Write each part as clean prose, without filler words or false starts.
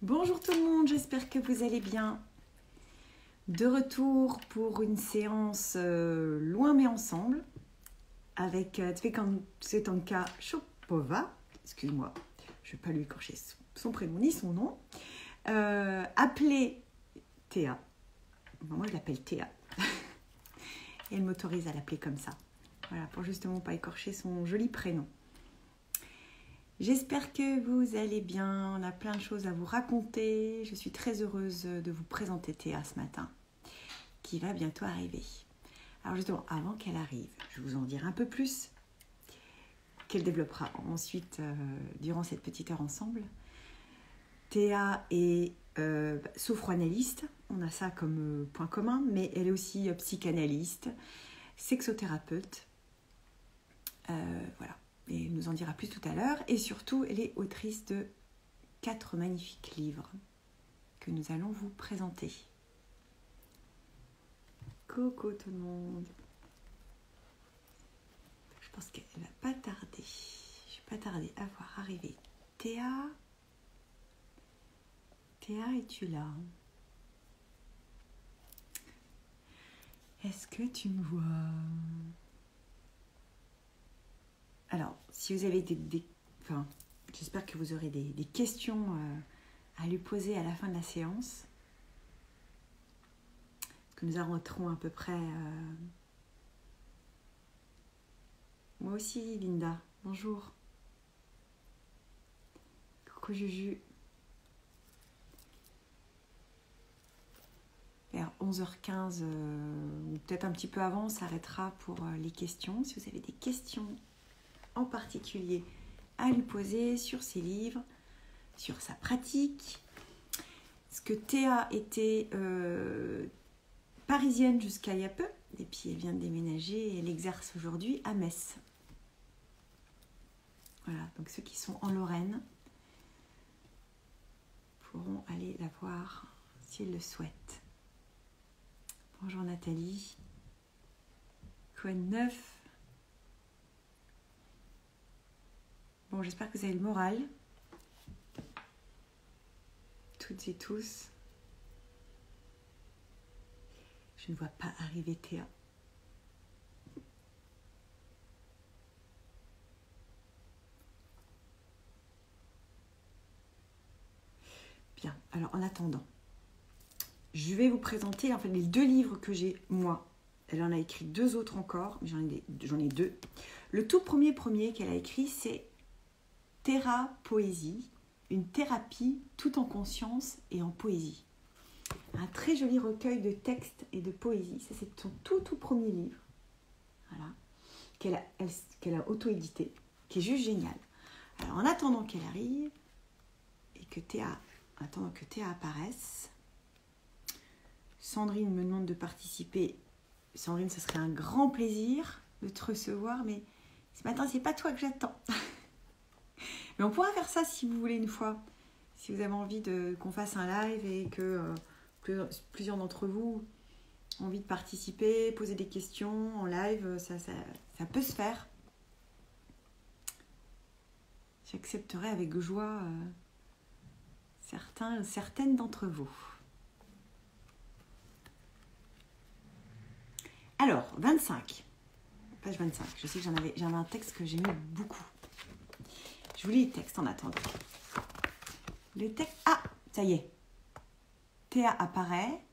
Bonjour tout le monde, j'espère que vous allez bien. De retour pour une séance loin mais ensemble avec Tsvetanka Chopova. Excuse-moi, je ne vais pas lui écorcher son prénom ni son nom. Appelée Théa. Moi je l'appelle Théa. Et elle m'autorise à l'appeler comme ça. Voilà, pour justement pas écorcher son joli prénom. J'espère que vous allez bien, on a plein de choses à vous raconter. Je suis très heureuse de vous présenter Théa ce matin, qui va bientôt arriver. Alors justement, avant qu'elle arrive, je vais vous en dire un peu plus, qu'elle développera ensuite durant cette petite heure ensemble. Théa est sophroanalyste, on a ça comme point commun, mais elle est aussi psychanalyste, sexothérapeute, voilà. Et elle nous en dira plus tout à l'heure. Et surtout, elle est autrice de 4 magnifiques livres que nous allons vous présenter. Coucou tout le monde. Je pense qu'elle ne va pas tarder. Je ne vais pas tarder à voir arriver Théa. Théa, es-tu là? Est-ce que tu me vois? Alors, si vous avez j'espère que vous aurez des questions à lui poser à la fin de la séance. Parce que nous arrêterons à peu près... Moi aussi, Linda. Bonjour. Coucou Juju. Vers 11h15, ou peut-être un petit peu avant, on s'arrêtera pour les questions. Si vous avez des questions en particulier à lui poser sur ses livres, sur sa pratique. Parce que Théa était parisienne jusqu'à il y a peu, et puis elle vient de déménager et elle exerce aujourd'hui à Metz. Voilà, donc ceux qui sont en Lorraine pourront aller la voir s'ils le souhaitent. Bonjour Nathalie. Quoi de neuf? Bon, j'espère que vous avez le moral. Toutes et tous. Je ne vois pas arriver Théa. Bien, alors en attendant, je vais vous présenter en fait les 2 livres que j'ai, moi. Elle en a écrit 2 autres encore, mais j'en ai 2. Le tout premier qu'elle a écrit, c'est Thérapoésie, une thérapie tout en conscience et en poésie. Un très joli recueil de textes et de poésie. Ça, c'est son tout premier livre, voilà, qu'elle a auto-édité, qui est juste génial. Alors, en attendant qu'elle arrive et que Théa apparaisse, Sandrine me demande de participer. Sandrine, ce serait un grand plaisir de te recevoir, mais ce matin, c'est pas toi que j'attends. Mais on pourra faire ça si vous voulez une fois. Si vous avez envie qu'on fasse un live et que plusieurs d'entre vous ont envie de participer, poser des questions en live, ça peut se faire. J'accepterai avec joie certaines d'entre vous. Alors, 25. Page 25. Je sais que j'avais un texte que j'aimais beaucoup. Je vous lis le texte en attendant. Le texte... Ah, ça y est. Théa apparaît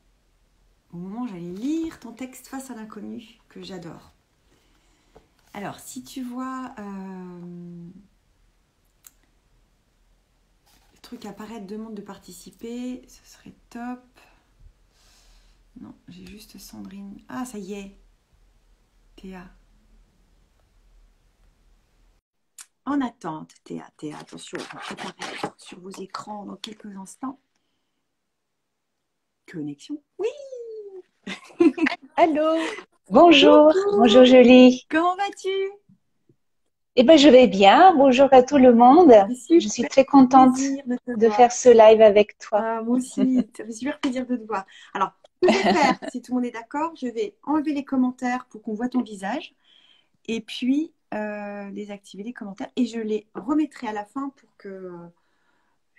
au moment où j'allais lire ton texte face à l'inconnu, que j'adore. Alors, si tu vois le truc apparaître, demande de participer, ce serait top. Non, j'ai juste Sandrine. Ah, ça y est. Théa. En attente, Théa, attention, on va apparaître sur vos écrans dans quelques instants. Connexion. Oui. Allô, bonjour, bonjour Julie. Comment vas-tu? Eh bien, je vais bien. Bonjour à tout le monde. Je suis très contente de faire ce live avec toi. Ah, moi aussi, ça fait super plaisir de te voir. Alors, ce que je vais faire, si tout le monde est d'accord, je vais enlever les commentaires pour qu'on voit ton visage et puis désactiver les commentaires et je les remettrai à la fin pour que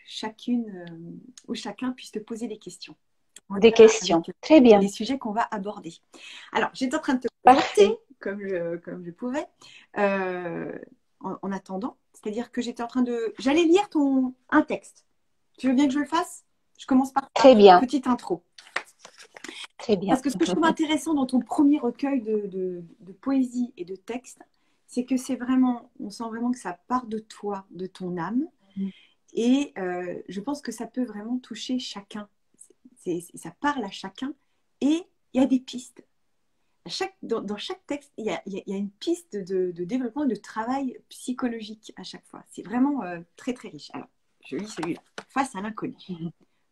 chacune ou chacun puisse te poser des questions. Des questions. Très bien. Les sujets qu'on va aborder. Alors, j'étais en train de te Parfait. présenter comme je pouvais en attendant. C'est-à-dire que j'étais en train de... J'allais lire un texte. Tu veux bien que je le fasse? Je commence par Très bien. Petite intro. Très bien. Parce que ce que je trouve intéressant dans ton premier recueil de poésie et de texte, c'est que c'est vraiment, on sent vraiment que ça part de toi, de ton âme. Et je pense que ça peut vraiment toucher chacun. Ça parle à chacun. Et il y a des pistes. Dans chaque texte, il y a une piste de développement, de travail psychologique à chaque fois. C'est vraiment très, très riche. Alors, je lis celui-là. Face à l'inconnu.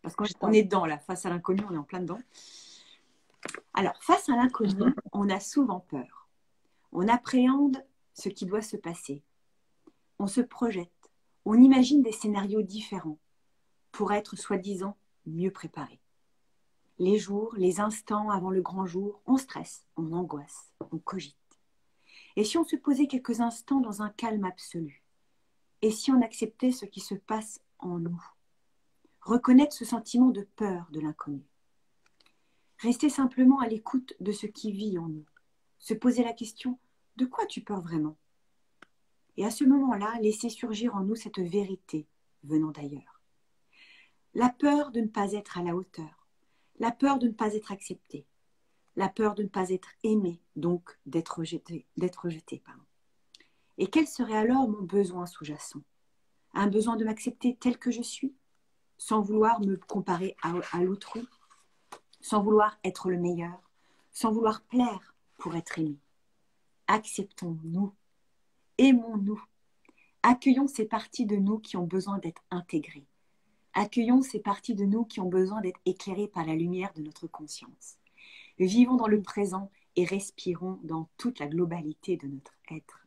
Parce qu'on est dedans, là. Face à l'inconnu, on est en plein dedans. Alors, face à l'inconnu, on a souvent peur. On appréhende ce qui doit se passer. On se projette. On imagine des scénarios différents pour être soi-disant mieux préparé. Les jours, les instants avant le grand jour, on stresse, on angoisse, on cogite. Et si on se posait quelques instants dans un calme absolu? Et si on acceptait ce qui se passe en nous? Reconnaître ce sentiment de peur de l'inconnu. Rester simplement à l'écoute de ce qui vit en nous. Se poser la question, de quoi tu peurs vraiment? Et à ce moment-là, laisser surgir en nous cette vérité venant d'ailleurs. La peur de ne pas être à la hauteur. La peur de ne pas être accepté. La peur de ne pas être aimé, donc d'être rejeté. Et quel serait alors mon besoin sous-jacent? Un besoin de m'accepter tel que je suis, sans vouloir me comparer à l'autrui, sans vouloir être le meilleur, sans vouloir plaire pour être aimé. Acceptons-nous, aimons-nous, accueillons ces parties de nous qui ont besoin d'être intégrées. Accueillons ces parties de nous qui ont besoin d'être éclairées par la lumière de notre conscience. Vivons dans le présent et respirons dans toute la globalité de notre être.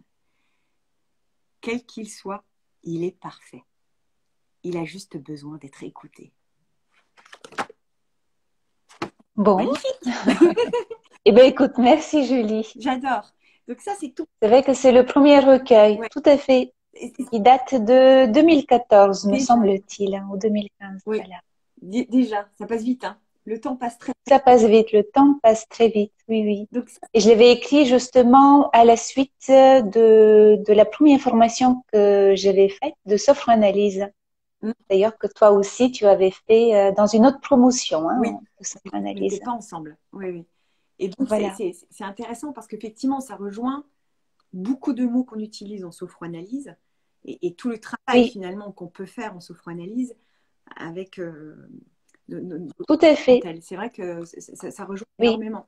Quel qu'il soit, il est parfait. Il a juste besoin d'être écouté. Bon. Magnifique. Eh bien, écoute, merci Julie. J'adore. Donc ça, c'est tout. C'est vrai que c'est le premier recueil, ouais. Tout à fait. Il date de 2014, me semble-t-il, ou 2015. Oui. Voilà. Déjà, ça passe vite. Hein. Le temps passe très vite. Ça passe vite, le temps passe très vite, oui, oui. Donc, et je l'avais écrit justement à la suite de la première formation que j'avais faite de sophroanalyse. D'ailleurs, que toi aussi, tu avais fait dans une autre promotion hein, oui. de sophroanalyse. On n'était pas ensemble, oui, oui. Et donc, voilà. C'est intéressant parce qu'effectivement, ça rejoint beaucoup de mots qu'on utilise en sophroanalyse et tout le travail finalement qu'on peut faire en sophroanalyse avec tout à fait. C'est vrai que ça rejoint énormément.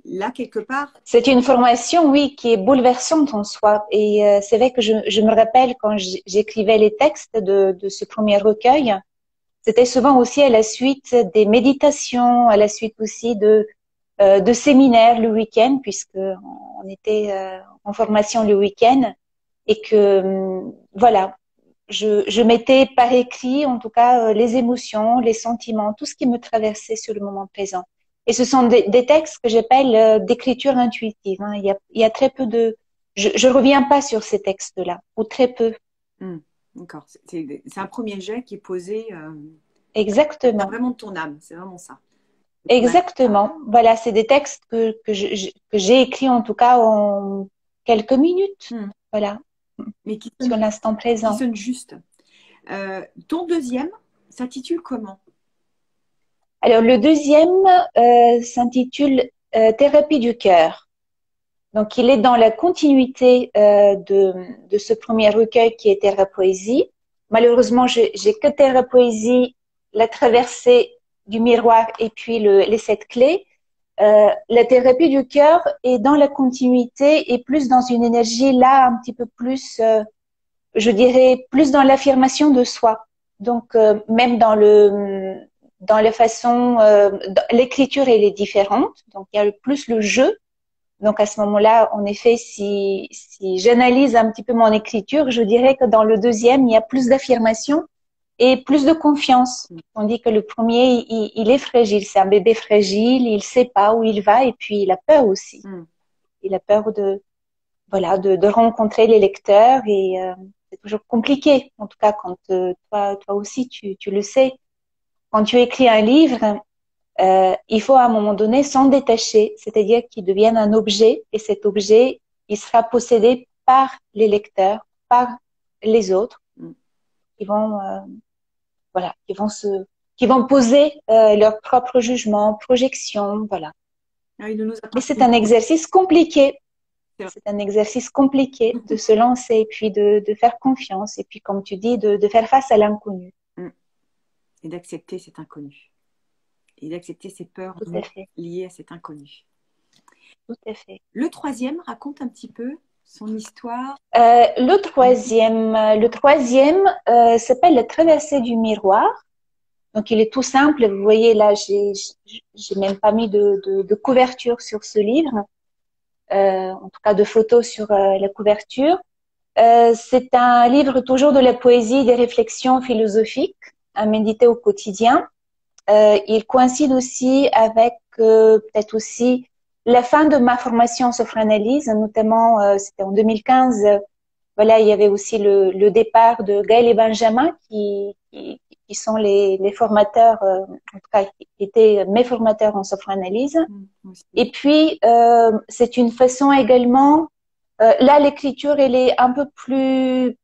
Là, quelque part... C'est une formation, oui, qui est bouleversante en soi. Et c'est vrai que je me rappelle quand j'écrivais les textes de ce premier recueil, c'était souvent aussi à la suite des méditations, à la suite aussi de séminaires le week-end, puisqu'on était en formation le week-end. Et que, voilà, je mettais par écrit, en tout cas, les émotions, les sentiments, tout ce qui me traversait sur le moment présent. Et ce sont des textes que j'appelle d'écriture intuitive. Hein. Il y a très peu de... Je reviens pas sur ces textes-là, ou très peu. D'accord. C'est un premier jet qui est posé... Exactement. C'est vraiment de ton âme, c'est vraiment ça. Exactement. Voilà, c'est des textes que j'ai écrits en tout cas en quelques minutes. Voilà. Mais qui sur l'instant présent. Qui sonne juste. Ton deuxième s'intitule comment? Alors, le deuxième s'intitule Thérapie du cœur. Donc, il est dans la continuité de ce premier recueil qui est Therapoésie. Malheureusement, j'ai que Therapoésie, la traversée du miroir et puis les 7 clés. La thérapie du cœur est dans la continuité et plus dans une énergie là, un petit peu plus, je dirais, plus dans l'affirmation de soi. Donc, même dans la façon, l'écriture, elle est différente. Donc, il y a plus le jeu. Donc, à ce moment-là, en effet, si j'analyse un petit peu mon écriture, je dirais que dans le deuxième, il y a plus d'affirmation et plus de confiance. On dit que le premier, il est fragile. C'est un bébé fragile. Il sait pas où il va et puis il a peur aussi. Il a peur de rencontrer les lecteurs et c'est toujours compliqué. En tout cas, quand toi aussi, tu le sais. Quand tu écris un livre, il faut à un moment donné s'en détacher, c'est-à-dire qu'il devienne un objet et cet objet, il sera possédé par les lecteurs, par les autres qui vont, voilà, qui vont poser leur propre jugement, projection, voilà. Ah, il ne nous Mais c'est appartient un pas. exercice compliqué. C'est vrai. C'est un exercice compliqué de se lancer et puis de faire confiance et puis, comme tu dis, de faire face à l'inconnu. Et d'accepter cet inconnu. Et d'accepter ces peurs Tout à fait, liées à cet inconnu. tout à fait. Le troisième raconte un petit peu son histoire. Le troisième s'appelle La traversée du miroir. Donc, il est tout simple. Vous voyez, là, j'ai même pas mis de couverture sur ce livre, en tout cas de photos sur la couverture. C'est un livre toujours de la poésie, des réflexions philosophiques à méditer au quotidien. Il coïncide aussi avec peut-être aussi la fin de ma formation en sophranalyse, notamment c'était en 2015. Voilà, il y avait aussi le départ de Gaël et Benjamin qui sont les formateurs, en tout cas qui étaient mes formateurs en sophranalyse. Et puis c'est une façon également. Là, l'écriture, elle est un peu plus,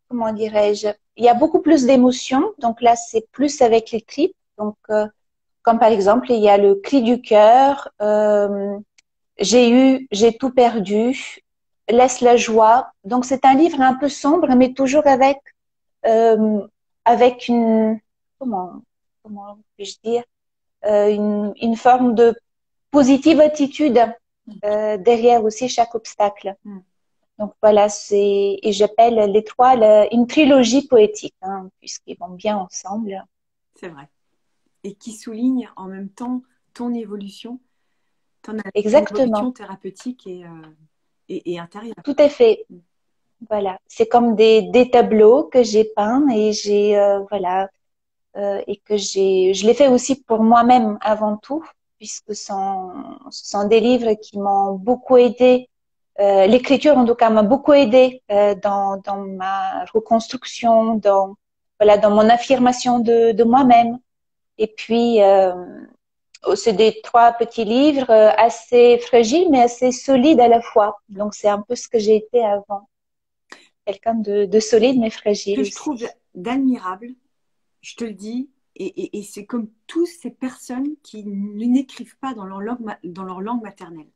comment dirais-je, il y a beaucoup plus d'émotions. Donc là, c'est plus avec les tripes. Donc, comme par exemple, il y a le cri du cœur, j'ai tout perdu, laisse la joie. Donc, c'est un livre un peu sombre, mais toujours euh, avec comment puis-je dire, une forme de positive attitude derrière aussi chaque obstacle. Donc voilà, et j'appelle les trois une trilogie poétique, hein, puisqu'ils vont bien ensemble. C'est vrai. Et qui souligne en même temps ton évolution, ton Exactement, évolution thérapeutique et intérieure. tout à fait. Voilà, c'est comme des tableaux que j'ai peints et voilà, et je l'ai fait aussi pour moi-même avant tout, puisque ce sont des livres qui m'ont beaucoup aidé. L'écriture, en tout cas, m'a beaucoup aidé dans ma reconstruction, voilà, dans mon affirmation de moi-même. Et puis, c'est des trois petits livres assez fragiles, mais assez solides à la fois. Donc, c'est un peu ce que j'ai été avant. Quelqu'un de solide, mais Ce que fragile je trouve aussi. d'admirable, je te le dis, et c'est comme toutes ces personnes qui n'écrivent pas dans leur langue maternelle.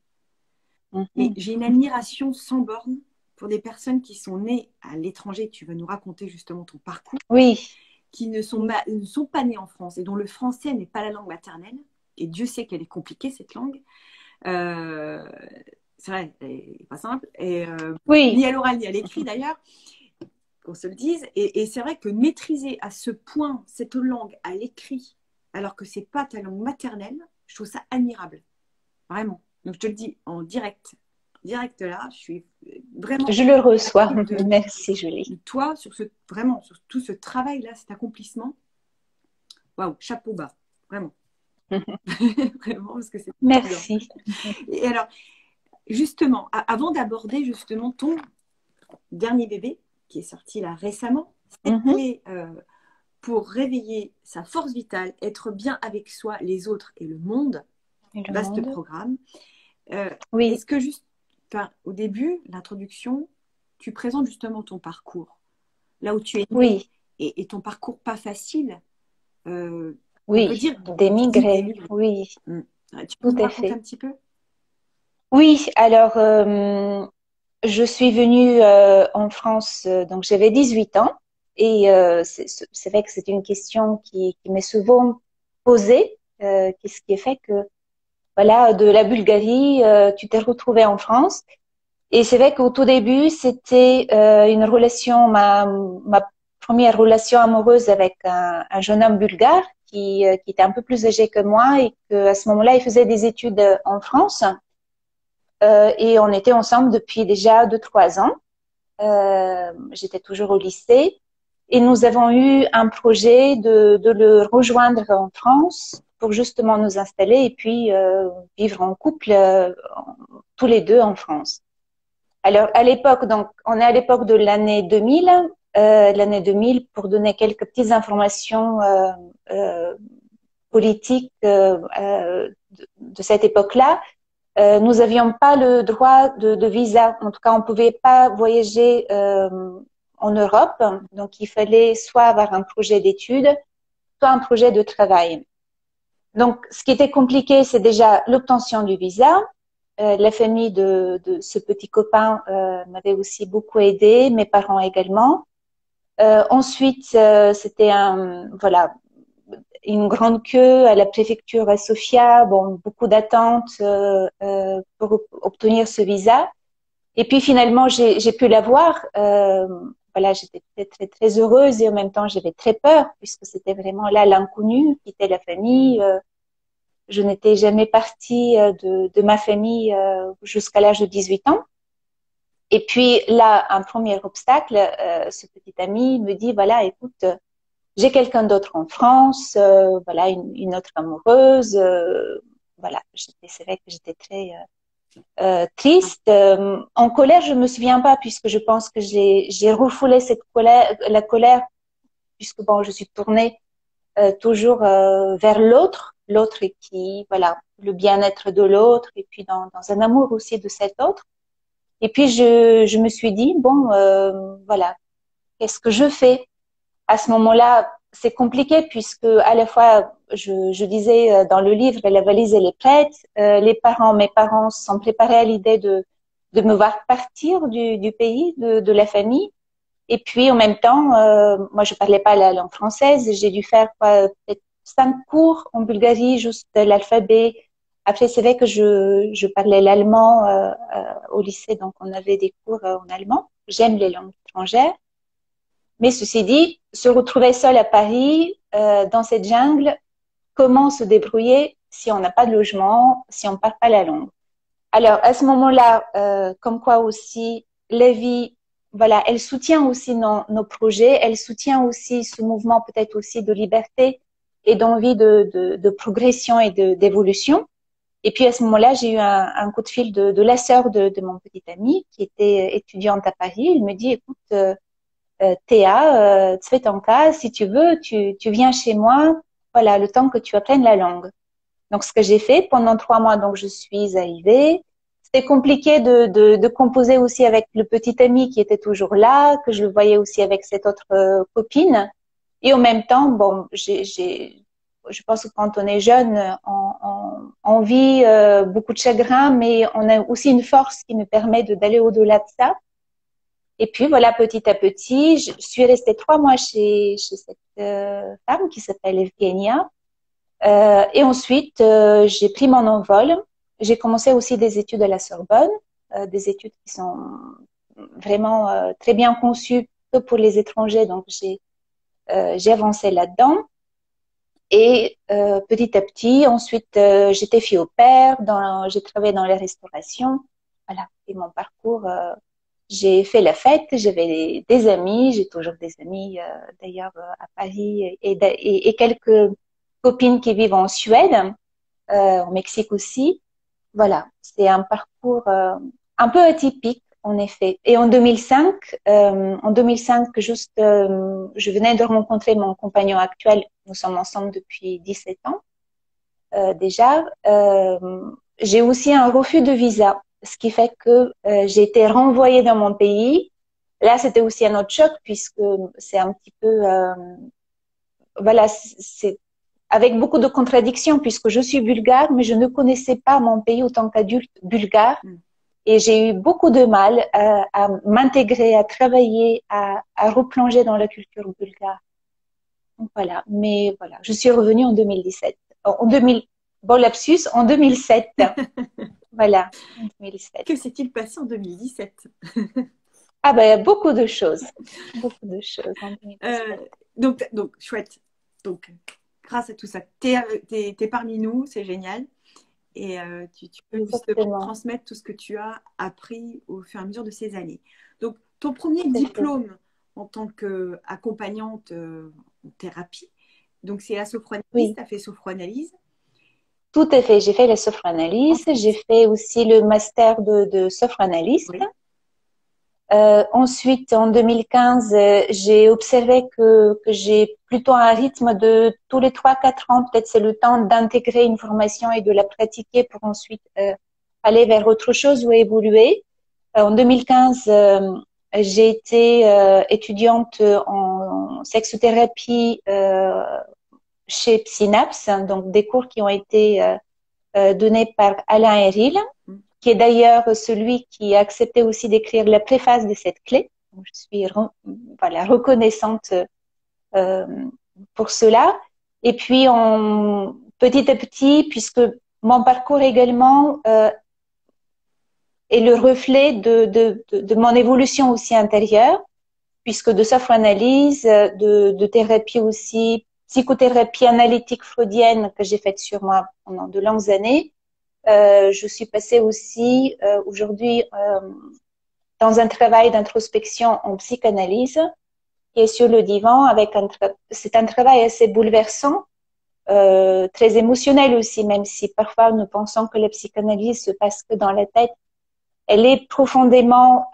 Et Mhm. j'ai une admiration sans borne pour des personnes qui sont nées à l'étranger. Tu vas nous raconter justement ton parcours, Oui, qui ne sont pas nées en France et dont le français n'est pas la langue maternelle. Et Dieu sait qu'elle est compliquée, cette langue. Euh, c'est vrai, elle n'est pas simple. Ni oui, à l'oral, ni à l'écrit d'ailleurs, qu'on se le dise. Et c'est vrai que maîtriser à ce point cette langue à l'écrit, alors que c'est pas ta langue maternelle, je trouve ça admirable. Vraiment. Donc je te le dis en direct. Direct là, je suis vraiment je le reçois. admirative Merci, Julie. de toi vraiment, sur tout ce travail-là, cet accomplissement. Waouh, chapeau bas. Vraiment. Vraiment, parce que c'est dur. Merci. Et alors, justement, avant d'aborder justement ton dernier bébé, qui est sorti là récemment, Mhm. c'était pour réveiller sa force vitale, être bien avec soi, les autres et le monde, Et le vaste monde? programme. Euh, Oui, Est-ce que juste, enfin, au début, l'introduction, tu présentes justement ton parcours, là où tu es né oui, et ton parcours pas facile, euh, on peut oui. dire, tu dis D'émigrer, d'émigrer. oui, Tu peux tout nous à raconter fait. un petit peu? Oui, alors, je suis venue en France, donc j'avais 18 ans. Et c'est vrai que c'est une question qui m'est souvent posée. Qu'est-ce qui a fait que, voilà, de la Bulgarie, tu t'es retrouvée en France? Et c'est vrai qu'au tout début, c'était une relation, ma première relation amoureuse avec un jeune homme bulgare qui était un peu plus âgé que moi et que à ce moment-là, il faisait des études en France. Et on était ensemble depuis déjà 2, 3 ans. J'étais toujours au lycée. Et nous avons eu un projet de le rejoindre en France pour justement nous installer et puis vivre en couple tous les deux en France. Alors, à l'époque, donc, on est à l'époque de l'année 2000. L'année 2000, pour donner quelques petites informations politiques de cette époque-là, nous n'avions pas le droit de visa. En tout cas, on ne pouvait pas voyager en Europe. Donc, il fallait soit avoir un projet d'études, soit un projet de travail. Donc, ce qui était compliqué, c'est déjà l'obtention du visa. La famille de ce petit copain m'avait aussi beaucoup aidé, mes parents également. Ensuite, c'était voilà, une grande queue à la préfecture à Sofia, bon, beaucoup d'attentes pour obtenir ce visa. Et puis finalement, j'ai pu l'avoir. Voilà, j'étais très heureuse et en même temps, j'avais très peur puisque c'était vraiment là l'inconnu, quitter la famille. Je n'étais jamais partie de ma famille jusqu'à l'âge de 18 ans. Et puis là, un premier obstacle, ce petit ami me dit, voilà, écoute, j'ai quelqu'un d'autre en France, voilà, une autre amoureuse. Voilà, c'est vrai que j'étais très triste. En colère, je me souviens pas puisque je pense que j'ai refoulé cette colère, la colère, puisque bon, je suis tournée toujours vers l'autre qui, voilà, le bien-être de l'autre et puis dans un amour aussi de cet autre. Et puis je me suis dit bon, voilà, qu'est-ce que je fais? À ce moment-là, c'est compliqué puisque à la fois je disais dans le livre la valise elle est prête, mes parents se sont préparés à l'idée de me voir partir du pays, de la famille. Et puis en même temps, moi je parlais pas la langue française, j'ai dû faire peut-être 5 cours en Bulgarie, juste l'alphabet. Après c'est vrai que je parlais l'allemand au lycée, donc on avait des cours en allemand. J'aime les langues étrangères. Mais ceci dit, se retrouver seul à Paris, dans cette jungle, comment se débrouiller si on n'a pas de logement, si on ne parle pas la langue. Alors, à ce moment-là, comme quoi aussi, la vie, voilà, elle soutient aussi nos projets, elle soutient aussi ce mouvement peut-être aussi de liberté et d'envie de progression et d'évolution. Et puis à ce moment-là, j'ai eu un coup de fil de la sœur de mon petit ami qui était étudiante à Paris. Il me dit, écoute, Théa, tu fais ton cas, si tu veux, tu viens chez moi, voilà, le temps que tu apprennes la langue. Donc, ce que j'ai fait pendant 3 mois, donc je suis arrivée. C'était compliqué de composer aussi avec le petit ami qui était toujours là, que je le voyais aussi avec cette autre copine. Et en même temps, bon, je pense que quand on est jeune, on vit beaucoup de chagrin, mais on a aussi une force qui nous permet d'aller au-delà de ça. Et puis voilà, petit à petit, je suis restée 3 mois chez cette femme qui s'appelle Evgenia. Et ensuite, j'ai pris mon envol. J'ai commencé aussi des études à la Sorbonne, des études qui sont vraiment très bien conçues que pour les étrangers. Donc, j'ai avancé là-dedans. Et petit à petit, ensuite, j'étais fille au père, j'ai travaillé dans la restauration. Voilà, et mon parcours, j'ai fait la fête, j'avais des amis, j'ai toujours des amis d'ailleurs à Paris et quelques copines qui vivent en Suède, au Mexique aussi. Voilà, c'est un parcours un peu atypique en effet. Et en 2005, juste, je venais de rencontrer mon compagnon actuel. Nous sommes ensemble depuis 17 ans déjà. J'ai aussi un refus de visa, ce qui fait que j'ai été renvoyée dans mon pays. Là, c'était aussi un autre choc puisque c'est un petit peu, voilà, c'est avec beaucoup de contradictions puisque je suis bulgare, mais je ne connaissais pas mon pays autant qu'adulte bulgare. Et j'ai eu beaucoup de mal à m'intégrer, à travailler, à replonger dans la culture bulgare. Donc voilà, mais voilà, je suis revenue en 2017. En 2000, bon lapsus, en 2007. Voilà, en 2007. Que s'est-il passé en 2017? Ah ben, beaucoup de choses. Beaucoup de choses en 2017. Donc, chouette. Donc, grâce à tout ça, t'es parmi nous, c'est génial. Et tu peux justement transmettre tout ce que tu as appris au fur et à mesure de ces années. Donc, ton premier diplôme en tant qu'accompagnante en thérapie, donc c'est la sophranalyse, oui. Tu as fait sophranalyse? Tout à fait, j'ai fait la sophranalyse, j'ai fait aussi le master de sophranalyste. Oui. Ensuite, en 2015, j'ai observé que j'ai plutôt un rythme de tous les 3-4 ans. Peut-être c'est le temps d'intégrer une formation et de la pratiquer pour ensuite aller vers autre chose ou évoluer. En 2015, j'ai été étudiante en sexothérapie chez Psynaps, donc des cours qui ont été donnés par Alain Eril, qui est d'ailleurs celui qui a accepté aussi d'écrire la préface de cette clé. Donc, je suis voilà, reconnaissante pour cela. Et puis, petit à petit, puisque mon parcours également est le reflet de mon évolution aussi intérieure, puisque de sophroanalyse, de thérapie aussi, psychothérapie analytique freudienne que j'ai faite sur moi pendant de longues années, je suis passée aussi aujourd'hui dans un travail d'introspection en psychanalyse qui est sur le divan c'est un travail assez bouleversant, très émotionnel aussi, même si parfois nous pensons que la psychanalyse se passe que dans la tête. Elle est profondément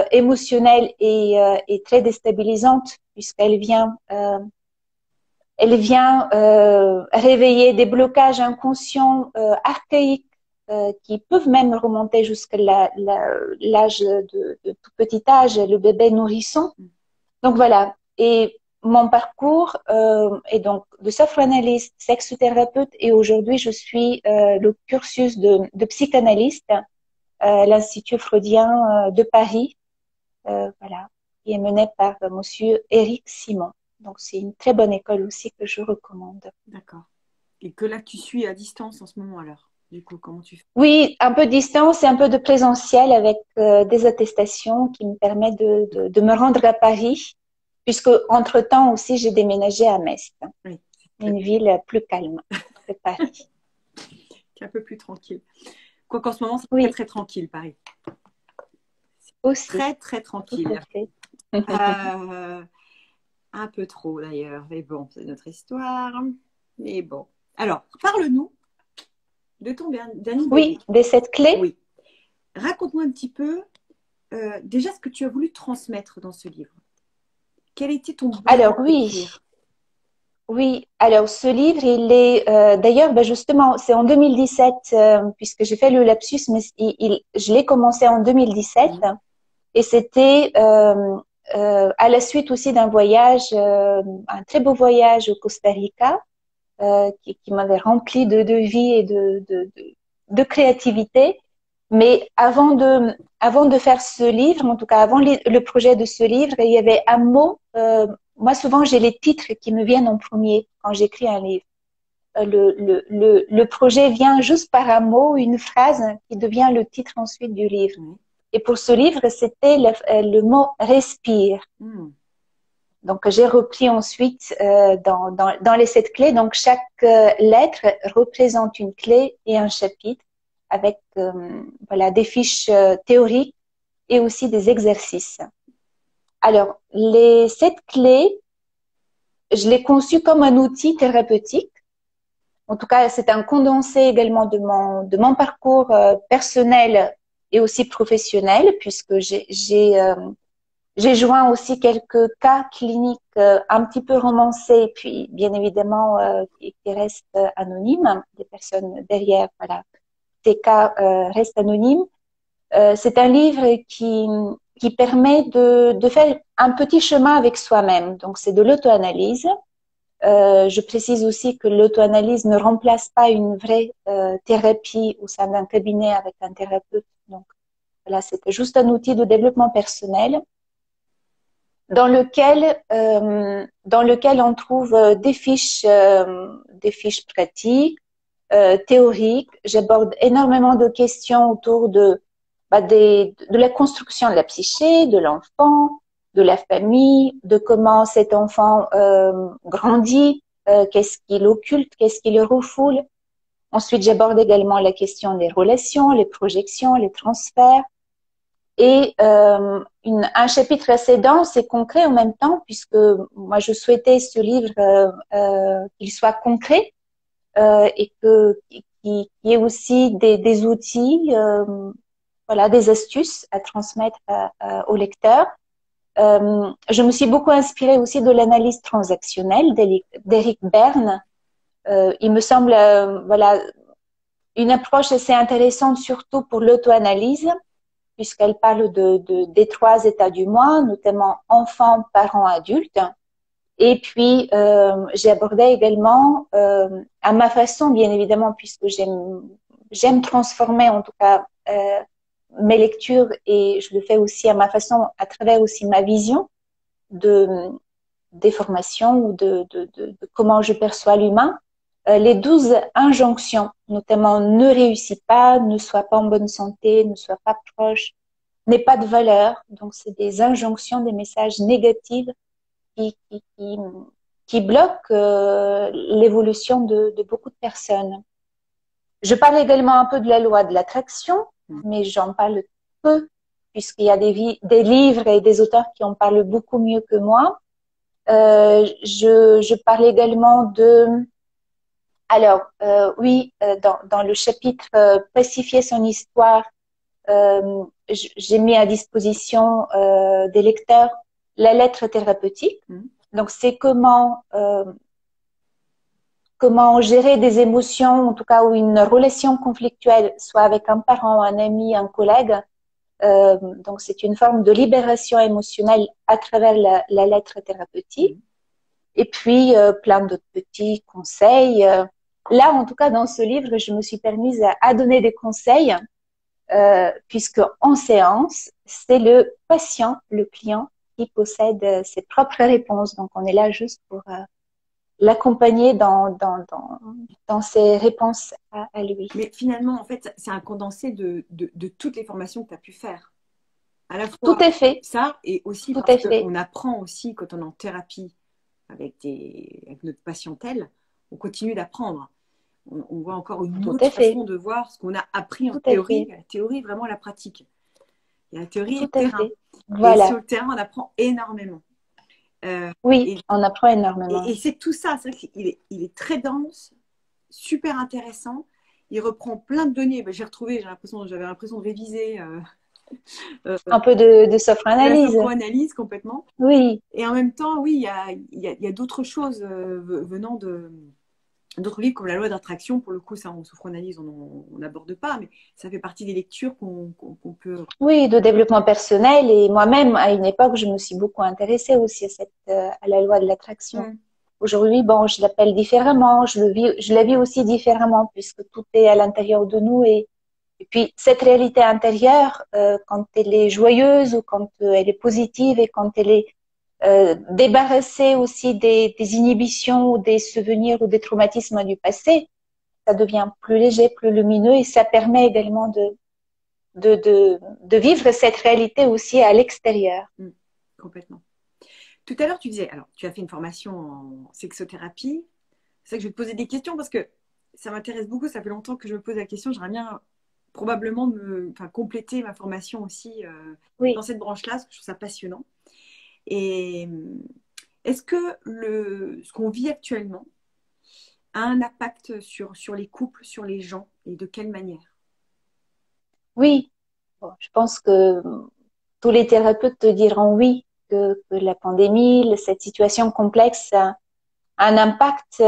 émotionnelle et très déstabilisante puisqu'elle vient réveiller des blocages inconscients archaïques qui peuvent même remonter jusqu'à l'âge de tout petit âge, le bébé nourrisson. Donc voilà. Et mon parcours est donc de sophroanalyste, sexothérapeute, et aujourd'hui je suis le cursus de psychanalyste l'Institut freudien de Paris, voilà, qui est mené par monsieur Éric Simon. Donc c'est une très bonne école aussi que je recommande. D'accord. Et que là tu suis à distance en ce moment alors? Du coup, comment tu fais? Oui, un peu de distance et un peu de présentiel avec des attestations qui me permettent de me rendre à Paris, puisque entre-temps aussi j'ai déménagé à Metz, oui, une ville plus calme que Paris. Qui est un peu plus tranquille. Quoiqu'en ce moment, c'est oui. très très tranquille, Paris. Aussi. Très très tranquille. Un peu trop d'ailleurs, mais bon, c'est notre histoire. Mais bon. Alors, parle-nous de ton dernier Oui, de cette clé. Oui. Raconte-moi un petit peu déjà ce que tu as voulu transmettre dans ce livre. Quel était ton but Alors oui. Oui, alors ce livre, il est d'ailleurs, justement, c'est en 2017, puisque j'ai fait le lapsus, mais je l'ai commencé en 2017, et c'était à la suite aussi d'un voyage, un très beau voyage au Costa Rica, qui m'avait rempli de vie et de créativité. Mais avant de faire ce livre, en tout cas avant le projet de ce livre, il y avait un mot. Moi, souvent, j'ai les titres qui me viennent en premier quand j'écris un livre. Le projet vient juste par un mot, une phrase qui devient le titre ensuite du livre. Et pour ce livre, c'était le mot respire. Donc, j'ai repris ensuite dans les 7 clés. Donc, chaque lettre représente une clé et un chapitre avec voilà, des fiches théoriques et aussi des exercices. Alors, les 7 clés, je les conçus comme un outil thérapeutique. En tout cas, c'est un condensé également de mon parcours personnel et aussi professionnel, puisque j'ai joint aussi quelques cas cliniques un petit peu romancés, puis bien évidemment qui restent anonymes, des personnes derrière, voilà, ces cas restent anonymes. C'est un livre qui permet de faire un petit chemin avec soi-même. Donc c'est de l'auto-analyse. Je précise aussi que l'auto-analyse ne remplace pas une vraie thérapie au sein d'un cabinet avec un thérapeute. Donc voilà, c'est juste un outil de développement personnel dans lequel on trouve des fiches pratiques, théoriques. J'aborde énormément de questions autour de la construction de la psyché, de l'enfant, de la famille, de comment cet enfant grandit, qu'est-ce qu'il occulte, qu'est-ce qu'il refoule. Ensuite, j'aborde également la question des relations, les projections, les transferts. Et un chapitre assez dense et concret en même temps, puisque moi je souhaitais ce livre qu'il soit concret et qu'il y ait aussi des outils voilà, des astuces à transmettre au lecteur. Je me suis beaucoup inspirée aussi de l'analyse transactionnelle d'Eric Berne. Il me semble, voilà, une approche assez intéressante, surtout pour l'auto-analyse, puisqu'elle parle des 3 états du moi, notamment enfant, parent, adulte. Et puis, j'ai abordé également, à ma façon, bien évidemment, puisque j'aime transformer, en tout cas, mes lectures, et je le fais aussi à ma façon, à travers aussi ma vision des formations ou de comment je perçois l'humain. Les 12 injonctions, notamment ne réussis pas, ne sois pas en bonne santé, ne sois pas proche, n'aie pas de valeur. Donc, c'est des injonctions, des messages négatifs qui, qui, qui, qui bloquent l'évolution de beaucoup de personnes. Je parle également un peu de la loi de l'attraction, mais j'en parle peu, puisqu'il y a des livres et des auteurs qui en parlent beaucoup mieux que moi. Je parle également alors, oui, dans le chapitre Pacifier son histoire, j'ai mis à disposition des lecteurs la lettre thérapeutique. Donc, c'est comment gérer des émotions, en tout cas, ou une relation conflictuelle, soit avec un parent, un ami, un collègue. Donc, c'est une forme de libération émotionnelle à travers la lettre thérapeutique. Et puis, plein d'autres petits conseils. Là, en tout cas, dans ce livre, je me suis permise à donner des conseils, puisque en séance, c'est le patient, le client, qui possède ses propres réponses. Donc, on est là juste pour l'accompagner dans ses réponses à lui. Mais finalement, en fait, c'est un condensé de toutes les formations que tu as pu faire. À la fois Tout est fait. ça, et aussi Tout parce est fait. qu'on apprend aussi quand on est en thérapie avec notre patientèle, on continue d'apprendre. On voit encore une autre façon de voir ce qu'on a appris en théorie. La théorie, vraiment la pratique. Il y a la théorie et le terrain. Voilà. Et sur le terrain, on apprend énormément. Oui, on apprend énormément. Et c'est tout ça. C'est vrai qu'il est très dense, super intéressant. Il reprend plein de données. Ben, j'avais l'impression de réviser. Un peu de sophroanalyse. De la sophroanalyse complètement. Oui. Et en même temps, oui, il y a d'autres choses venant d'autres livres comme La loi d'attraction. Pour le coup, ça, en sophroanalyse, on n'aborde pas, mais ça fait partie des lectures qu'on peut... Oui, de développement personnel. Et moi-même, à une époque, je me suis beaucoup intéressée aussi à la loi de l'attraction. Aujourd'hui, bon, je l'appelle différemment. Je la vis aussi différemment, puisque tout est à l'intérieur de nous. Et puis, cette réalité intérieure, quand elle est joyeuse ou quand elle est positive et quand elle est débarrassée aussi des inhibitions ou des souvenirs ou des traumatismes du passé, ça devient plus léger, plus lumineux et ça permet également de vivre cette réalité aussi à l'extérieur. Complètement. Tout à l'heure, tu disais, alors tu as fait une formation en sexothérapie. C'est vrai que je vais te poser des questions parce que ça m'intéresse beaucoup. Ça fait longtemps que je me pose la question. J'aimerais bien probablement compléter ma formation aussi dans cette branche-là, parce que je trouve ça passionnant. Et est-ce que ce qu'on vit actuellement a un impact sur les couples, sur les gens, et de quelle manière? Oui, bon, je pense que tous les thérapeutes te diront oui, que la pandémie, cette situation complexe a un impact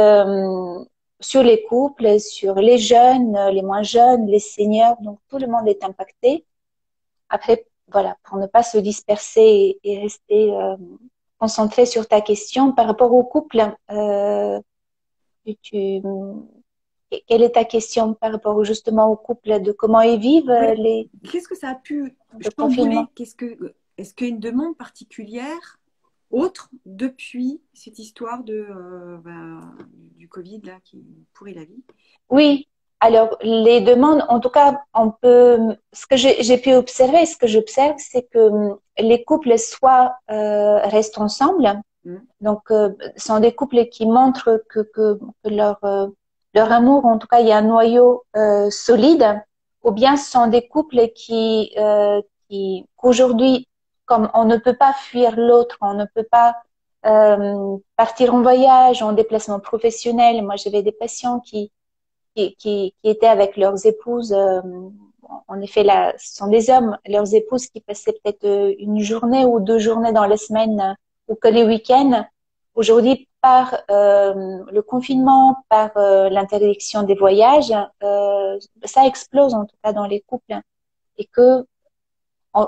sur les couples, sur les jeunes, les moins jeunes, les seniors, donc tout le monde est impacté. Après, voilà, pour ne pas se disperser et rester concentré sur ta question par rapport au couple, quelle est ta question par rapport justement au couple, de comment ils vivent Qu'est-ce que ça a pu chambouler? Est-ce qu'il y a une demande particulière autre depuis cette histoire du Covid là, qui pourrit la vie? Oui, alors les demandes, en tout cas, ce que j'ai pu observer, ce que j'observe, c'est que les couples soit restent ensemble, donc sont des couples qui montrent que leur amour, en tout cas, il y a un noyau solide, ou bien ce sont des couples qu'aujourd'hui, comme on ne peut pas fuir l'autre, on ne peut pas partir en voyage, en déplacement professionnel. Moi, j'avais des patients qui étaient avec leurs épouses en effet, là, ce sont des hommes, leurs épouses qui passaient peut-être une journée ou 2 journées dans la semaine ou que les week-ends. Aujourd'hui, par le confinement, par l'interdiction des voyages, ça explose en tout cas dans les couples et que on,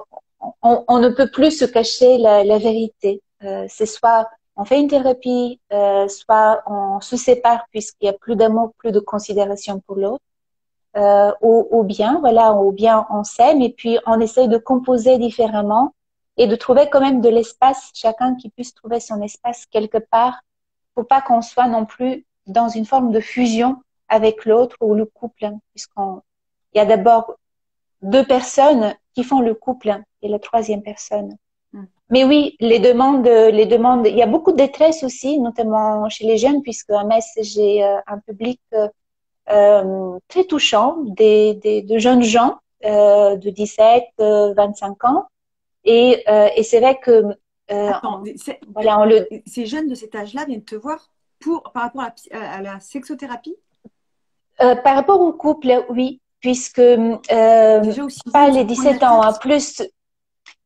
on ne peut plus se cacher la vérité. C'est soit on fait une thérapie, soit on se sépare puisqu'il y a plus d'amour, plus de considération pour l'autre, ou bien voilà, ou bien on s'aime et puis on essaye de composer différemment et de trouver quand même de l'espace, chacun qui puisse trouver son espace quelque part, pour pas qu'on soit non plus dans une forme de fusion avec l'autre ou le couple, puisqu'on il y a d'abord 2 personnes qui font le couple et la troisième personne. Mais oui, les demandes, il y a beaucoup de détresse aussi, notamment chez les jeunes, puisque à Metz, j'ai un public très touchant, de jeunes gens de 17, 25 ans. Et c'est vrai que Attends, voilà, on le ces jeunes de cet âge-là viennent te voir par rapport à la sexothérapie? par rapport au couple, oui, puisque Déjà aussi pas jeune, les ça prend de la 17 ans, hein, tête. plus.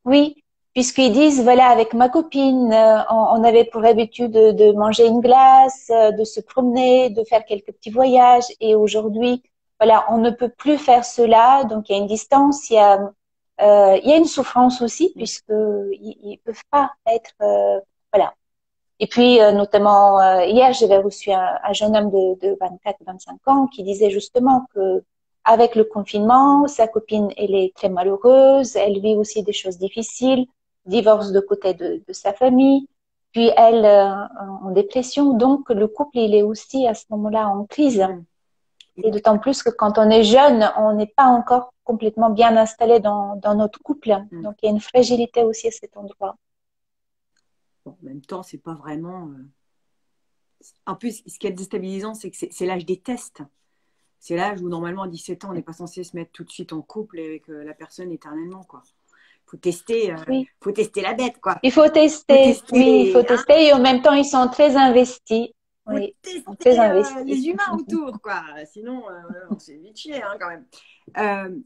Oui, puisqu'ils disent, voilà, avec ma copine, on avait pour habitude de manger une glace, de se promener, de faire quelques petits voyages. Et aujourd'hui, voilà, on ne peut plus faire cela. Donc, il y a une distance, il y a une souffrance aussi, puisque ils peuvent pas être, voilà. Et puis, notamment, hier, j'avais reçu un jeune homme de 24-25 ans qui disait justement que avec le confinement, sa copine, elle est très malheureuse, elle vit aussi des choses difficiles, divorce de côté de sa famille, puis elle en dépression. Donc, le couple, il est aussi à ce moment-là en crise. Et d'autant plus que quand on est jeune, on n'est pas encore complètement bien installé dans notre couple. Donc, il y a une fragilité aussi à cet endroit. Bon, en même temps, c'est pas vraiment. En plus, ce qui est déstabilisant, c'est que c'est l'âge des tests. C'est l'âge où normalement à 17 ans, on n'est pas censé se mettre tout de suite en couple avec la personne éternellement, quoi. Oui. Faut tester la bête, quoi. Il faut Faut tester, oui, il faut tester, hein, tester et en même temps, ils sont très investis. faut Oui, ils sont très tester investis. les humains autour, quoi. Sinon, on s'est vite chier, hein, quand même.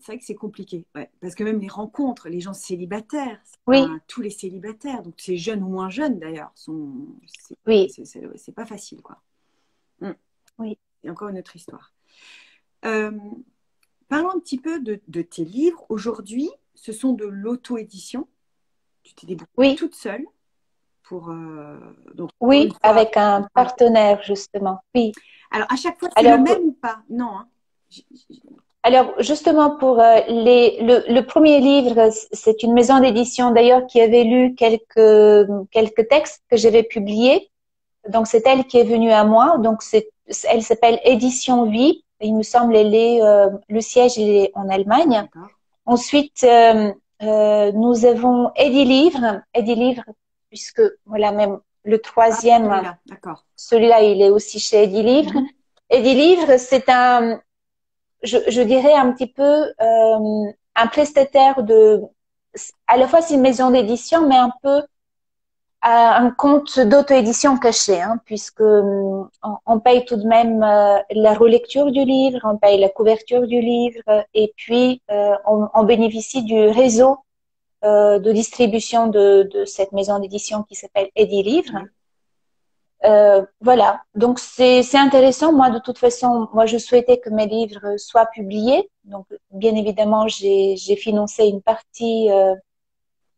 C'est vrai que c'est compliqué, ouais. Parce que même les rencontres, les gens célibataires, Oui, tous les célibataires, donc ces jeunes ou moins jeunes d'ailleurs, oui, c'est pas facile, quoi. Mm. oui. C'est encore une autre histoire. Euh, Parlons un petit peu de tes livres. Aujourd'hui, ce sont de l'auto-édition. Tu t'es débrouillée Oui, toute seule pour donc encore une oui, fois. avec un partenaire, justement. Oui. Alors à chaque fois, c'est le Alors, même ou pas? Non, hein. alors justement, pour le premier livre, c'est une maison d'édition d'ailleurs qui avait lu quelques textes que j'avais publiés. Donc, c'est elle qui est venue à moi. Donc, elle s'appelle Édition Vie. Il me semble, le siège il est en Allemagne. D'accord. Ensuite, nous avons Eddie Livre, puisque voilà, même le troisième, Celui-là, d'accord. celui-là, il est aussi chez Eddie Livre. Eddie Livre, c'est je dirais un petit peu un prestataire à la fois c'est une maison d'édition, mais un peu un compte d'auto-édition caché, hein, puisque on paye tout de même la relecture du livre, on paye la couverture du livre, et puis on bénéficie du réseau de distribution de cette maison d'édition qui s'appelle Eddie Livre. Voilà, donc c'est intéressant. Moi, de toute façon, moi je souhaitais que mes livres soient publiés. Donc, bien évidemment, j'ai financé une partie.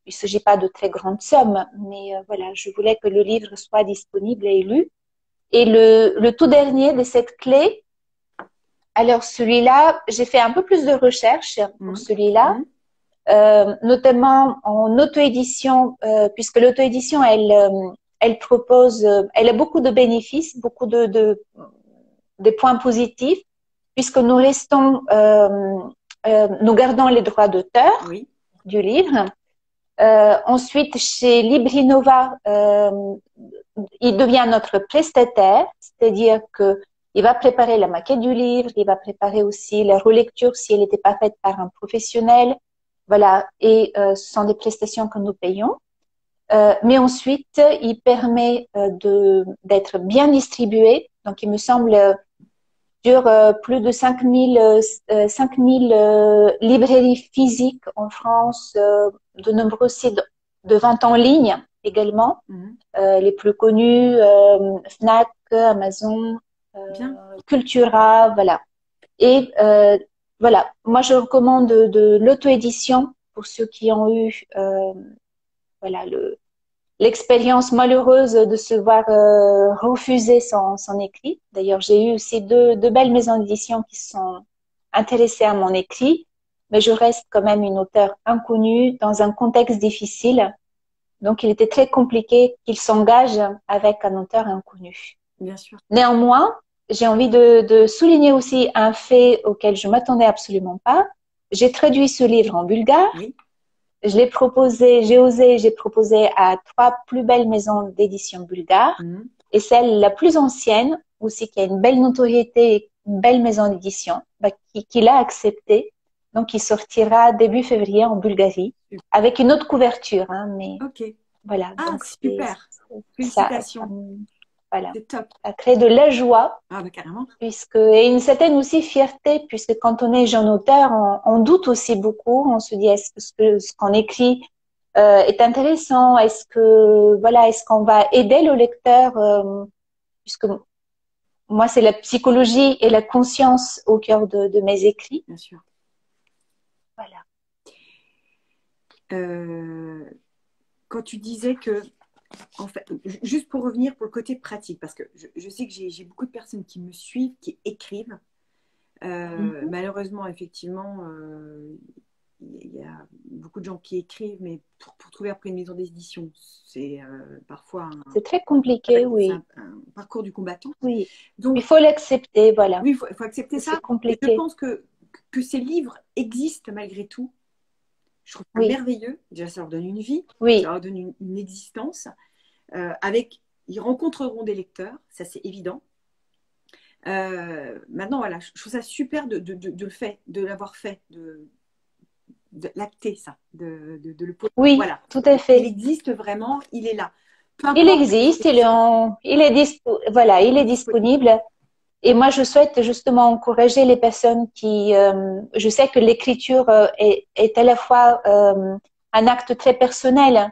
Il ne s'agit pas de très grandes sommes, mais voilà, je voulais que le livre soit disponible et lu. Et le tout dernier de cette clé, alors celui-là, j'ai fait un peu plus de recherches pour celui-là, notamment en auto-édition, puisque l'auto-édition, elle propose, elle a beaucoup de bénéfices, beaucoup de points positifs, puisque nous restons, nous gardons les droits d'auteur du livre. Ensuite, chez Librinova, il devient notre prestataire, c'est-à-dire que il va préparer la maquette du livre, il va préparer aussi la relecture si elle n'était pas faite par un professionnel, voilà. Et ce sont des prestations que nous payons. Mais ensuite, il permet d'être bien distribué. Donc, il me semble, sur plus de 5000 librairies physiques en France, de nombreux sites de vente en ligne également, les plus connus, Fnac, Amazon, Cultura, voilà. Et voilà, moi je recommande de l'auto-édition pour ceux qui ont eu voilà l'expérience malheureuse de se voir refuser son écrit. D'ailleurs, j'ai eu aussi deux belles maisons d'édition qui se sont intéressées à mon écrit, mais je reste quand même une auteure inconnue dans un contexte difficile. Donc, il était très compliqué qu'il s'engage avec un auteur inconnu. Bien sûr. Néanmoins, j'ai envie de souligner aussi un fait auquel je m'attendais absolument pas. J'ai traduit ce livre en bulgare. Oui. Je l'ai proposé, j'ai proposé à 3 plus belles maisons d'édition bulgares. Et celle la plus ancienne, aussi qui a une belle notoriété, une belle maison d'édition, qui l'a accepté. Donc, il sortira début février en Bulgarie, avec une autre couverture. Mais voilà. Ah, donc super. Félicitations. Voilà. C'est top. Ça crée de la joie. Ah, carrément. Et une certaine aussi fierté, puisque quand on est jeune auteur, on doute aussi beaucoup. On se dit, est-ce que ce qu'on écrit est intéressant? Est-ce qu'on va aider le lecteur? Puisque moi, c'est la psychologie et la conscience au cœur de mes écrits. Bien sûr. Voilà. Quand tu disais que, en fait, juste pour revenir pour le côté pratique, parce que je sais que j'ai beaucoup de personnes qui me suivent, qui écrivent. Malheureusement, effectivement, il y a beaucoup de gens qui écrivent, mais pour trouver après une maison d'édition, c'est parfois c'est très compliqué, oui. Un parcours du combattant. Oui. Donc, il faut l'accepter, voilà. Oui, il faut accepter ça. C'est compliqué. Et je pense que ces livres existent malgré tout. Je trouve ça merveilleux. Déjà, ça leur donne une vie, ça leur donne une existence. Ils rencontreront des lecteurs, ça c'est évident. Maintenant, voilà, je trouve ça super de l'avoir fait, de l'acter ça, de le poser. Oui, voilà. tout à fait. Il existe vraiment, il est là. Il existe, il est disponible. Et moi, je souhaite justement encourager les personnes qui, je sais que l'écriture est à la fois un acte très personnel.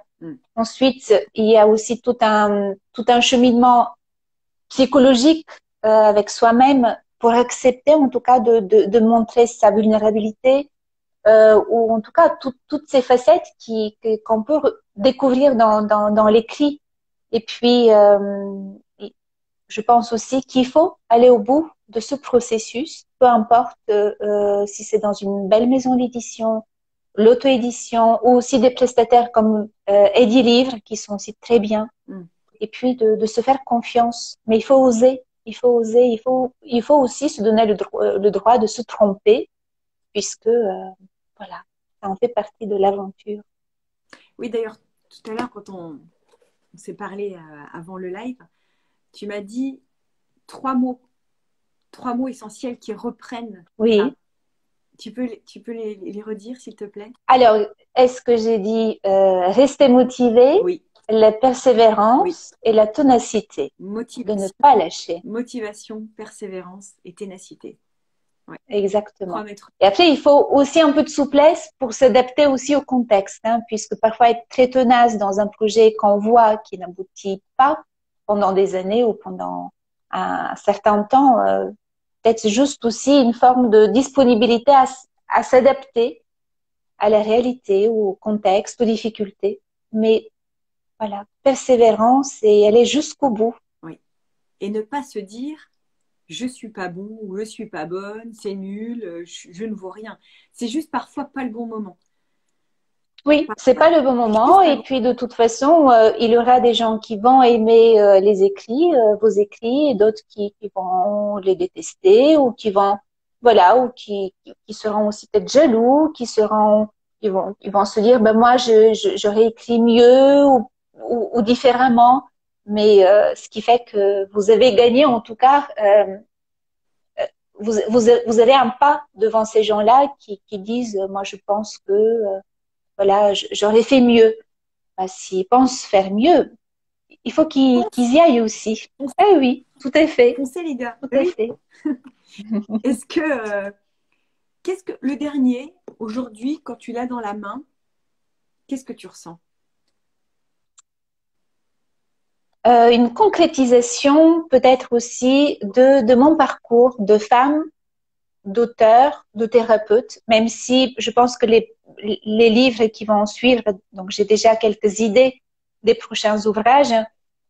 Ensuite, il y a aussi tout un cheminement psychologique avec soi-même pour accepter, en tout cas, de montrer sa vulnérabilité ou en tout cas toutes ces facettes qu'on peut découvrir dans l'écrit. Et puis, je pense aussi qu'il faut aller au bout de ce processus, peu importe si c'est dans une belle maison d'édition, l'auto-édition ou aussi des prestataires comme Edilivre qui sont aussi très bien. Et puis de se faire confiance. Mais il faut oser, il faut aussi se donner le droit de se tromper puisque voilà, ça en fait partie de l'aventure. Oui, d'ailleurs, tout à l'heure quand on s'est parlé avant le live, tu m'as dit 3 mots essentiels qui reprennent. Oui. Ça. Tu peux les redire, s'il te plaît? Alors, est-ce que j'ai dit rester motivé, la persévérance et la ténacité, de ne pas lâcher. Motivation, persévérance et ténacité. Ouais. Exactement. Et après, il faut aussi un peu de souplesse pour s'adapter aussi au contexte, puisque parfois être très tenace dans un projet qu'on voit qui n'aboutit pas pendant des années ou pendant un certain temps, peut-être juste aussi une forme de disponibilité à s'adapter à la réalité ou au contexte, aux difficultés. Mais voilà, persévérance et aller jusqu'au bout. Oui. Et ne pas se dire je suis pas bon ou je suis pas bonne, c'est nul, je ne vaux rien. C'est juste parfois pas le bon moment. Oui, c'est pas le bon moment. Et puis de toute façon, il y aura des gens qui vont aimer les écrits, vos écrits, et d'autres qui vont les détester ou qui vont, voilà, ou qui seront aussi peut-être jaloux, ils vont se dire, ben moi, j'aurais écrit mieux ou différemment. Mais ce qui fait que vous avez gagné, en tout cas, vous avez un pas devant ces gens-là qui disent, moi, je pense que voilà, j'aurais fait mieux. S'ils pensent faire mieux, il faut qu'ils y aillent aussi. Eh oui. tout à fait, Foncez les gars. tout à Oui. fait. Est-ce que, qu'est-ce que le dernier, aujourd'hui, quand tu l'as dans la main, qu'est-ce que tu ressens? Une concrétisation peut-être aussi de mon parcours de femme, d'auteur, de thérapeute, même si je pense que les livres qui vont suivre, donc j'ai déjà quelques idées des prochains ouvrages,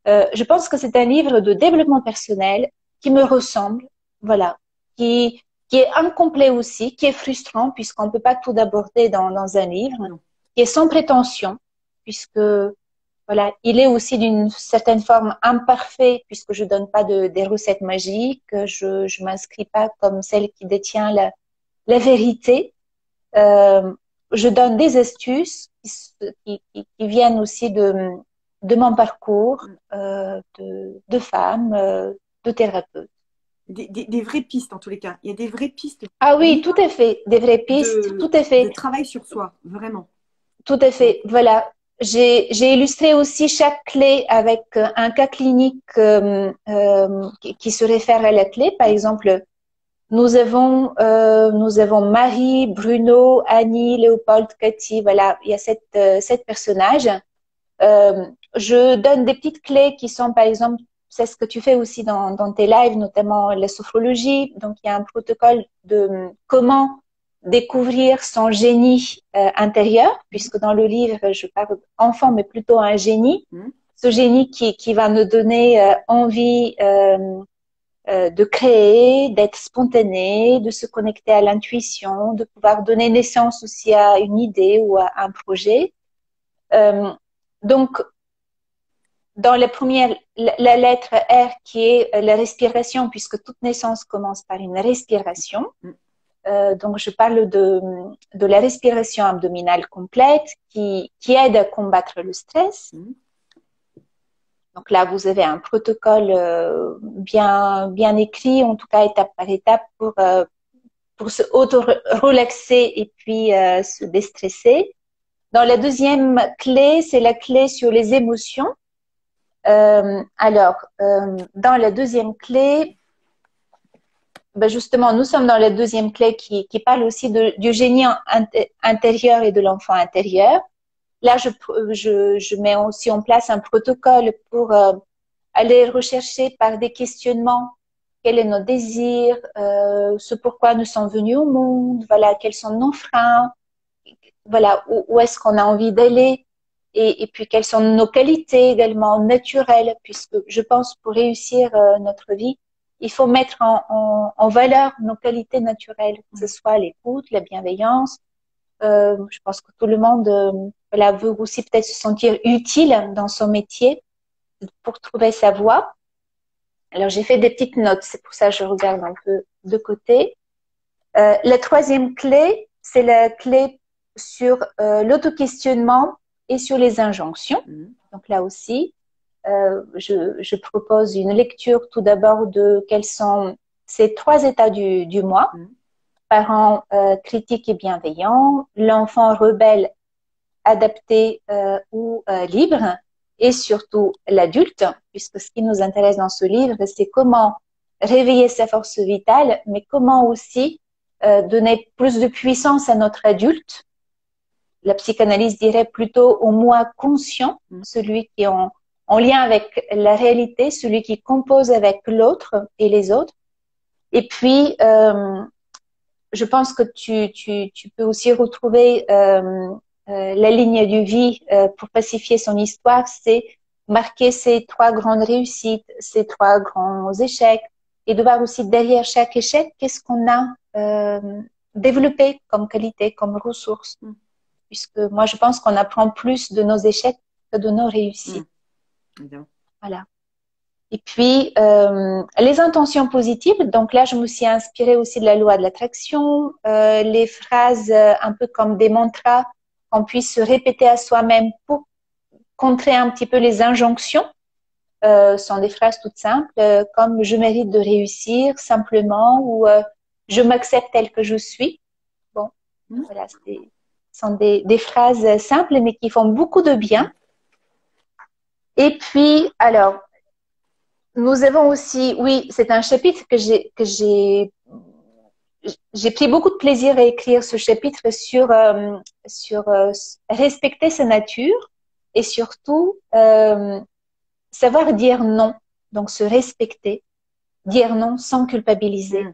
je pense que c'est un livre de développement personnel qui me ressemble, voilà, qui est incomplet aussi, qui est frustrant puisqu'on ne peut pas tout aborder dans un livre, Non. qui est sans prétention, puisque voilà, il est aussi d'une certaine forme imparfait puisque je donne pas des recettes magiques, je m'inscris pas comme celle qui détient la vérité. Euh, je donne des astuces qui viennent aussi de mon parcours de femme, de thérapeute. Des vraies pistes en tous les cas. Il y a des vraies pistes Ah oui, tout libres à fait, des vraies pistes, tout à de fait. travail sur soi, vraiment. Tout à fait. Voilà. J'ai illustré aussi chaque clé avec un cas clinique qui se réfère à la clé. Par exemple, nous avons Marie, Bruno, Annie, Léopold, Cathy. Voilà, il y a sept personnages. Je donne des petites clés qui sont, par exemple, c'est ce que tu fais aussi dans tes lives, notamment la sophrologie. Donc, il y a un protocole de comment découvrir son génie intérieur, puisque dans le livre, je parle enfant, mais plutôt un génie. Ce génie qui va nous donner envie de créer, d'être spontané, de se connecter à l'intuition, de pouvoir donner naissance aussi à une idée ou à un projet. Donc, dans la première, la lettre R qui est la respiration, puisque toute naissance commence par une respiration. Donc, je parle de la respiration abdominale complète qui aide à combattre le stress. Donc là, vous avez un protocole bien écrit, en tout cas étape par étape, pour se auto-relaxer et puis se déstresser. Dans la deuxième clé, c'est la clé sur les émotions. Dans la deuxième clé, ben justement, nous sommes dans la deuxième clé qui parle aussi du génie intérieur et de l'enfant intérieur. Là, je mets aussi en place un protocole pour aller rechercher par des questionnements quel est notre désir, ce pourquoi nous sommes venus au monde, voilà, quels sont nos freins, voilà, où est-ce qu'on a envie d'aller. Et puis, quelles sont nos qualités également naturelles, puisque je pense pour réussir notre vie, il faut mettre en valeur nos qualités naturelles, que ce soit l'écoute, la bienveillance. Je pense que tout le monde voilà, veut aussi peut-être se sentir utile dans son métier pour trouver sa voie. Alors, j'ai fait des petites notes, c'est pour ça que je regarde un peu de côté. La troisième clé, c'est la clé sur l'auto-questionnement et sur les injonctions. Donc là aussi, je propose une lecture tout d'abord de quels sont ces trois états du moi. Parents critiques et bienveillants, l'enfant rebelle, adapté ou libre, et surtout l'adulte, puisque ce qui nous intéresse dans ce livre, c'est comment réveiller sa force vitale, mais comment aussi donner plus de puissance à notre adulte. La psychanalyse dirait plutôt au moi conscient, celui qui est en lien avec la réalité, celui qui compose avec l'autre et les autres. Et puis, je pense que tu peux aussi retrouver la ligne du vie pour pacifier son histoire, c'est marquer ces trois grandes réussites, ces trois grands échecs, et de voir aussi derrière chaque échec, qu'est-ce qu'on a développé comme qualité, comme ressources. Puisque moi, je pense qu'on apprend plus de nos échecs que de nos réussites. Voilà. Et puis, les intentions positives. Donc là, je me suis inspirée aussi de la loi de l'attraction. Les phrases un peu comme des mantras qu'on puisse se répéter à soi-même pour contrer un petit peu les injonctions. Sont des phrases toutes simples comme je mérite de réussir simplement ou je m'accepte tel que je suis. Bon, voilà, sont des phrases simples mais qui font beaucoup de bien. Et puis, alors, nous avons aussi, oui, c'est un chapitre j'ai pris beaucoup de plaisir à écrire ce chapitre sur respecter sa nature et surtout savoir dire non. Donc se respecter, dire non sans culpabiliser.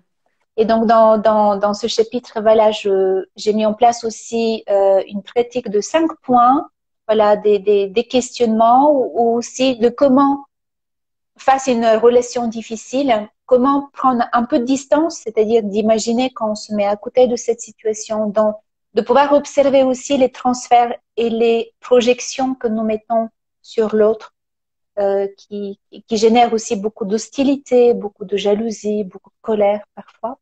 Et donc dans ce chapitre, voilà, j'ai mis en place aussi une pratique de 5 points, voilà, des questionnements ou aussi de comment face à une relation difficile, comment prendre un peu de distance, c'est-à-dire d'imaginer quand on se met à côté de cette situation, donc de pouvoir observer aussi les transferts et les projections que nous mettons sur l'autre, qui génèrent aussi beaucoup d'hostilité, beaucoup de jalousie, beaucoup de colère parfois,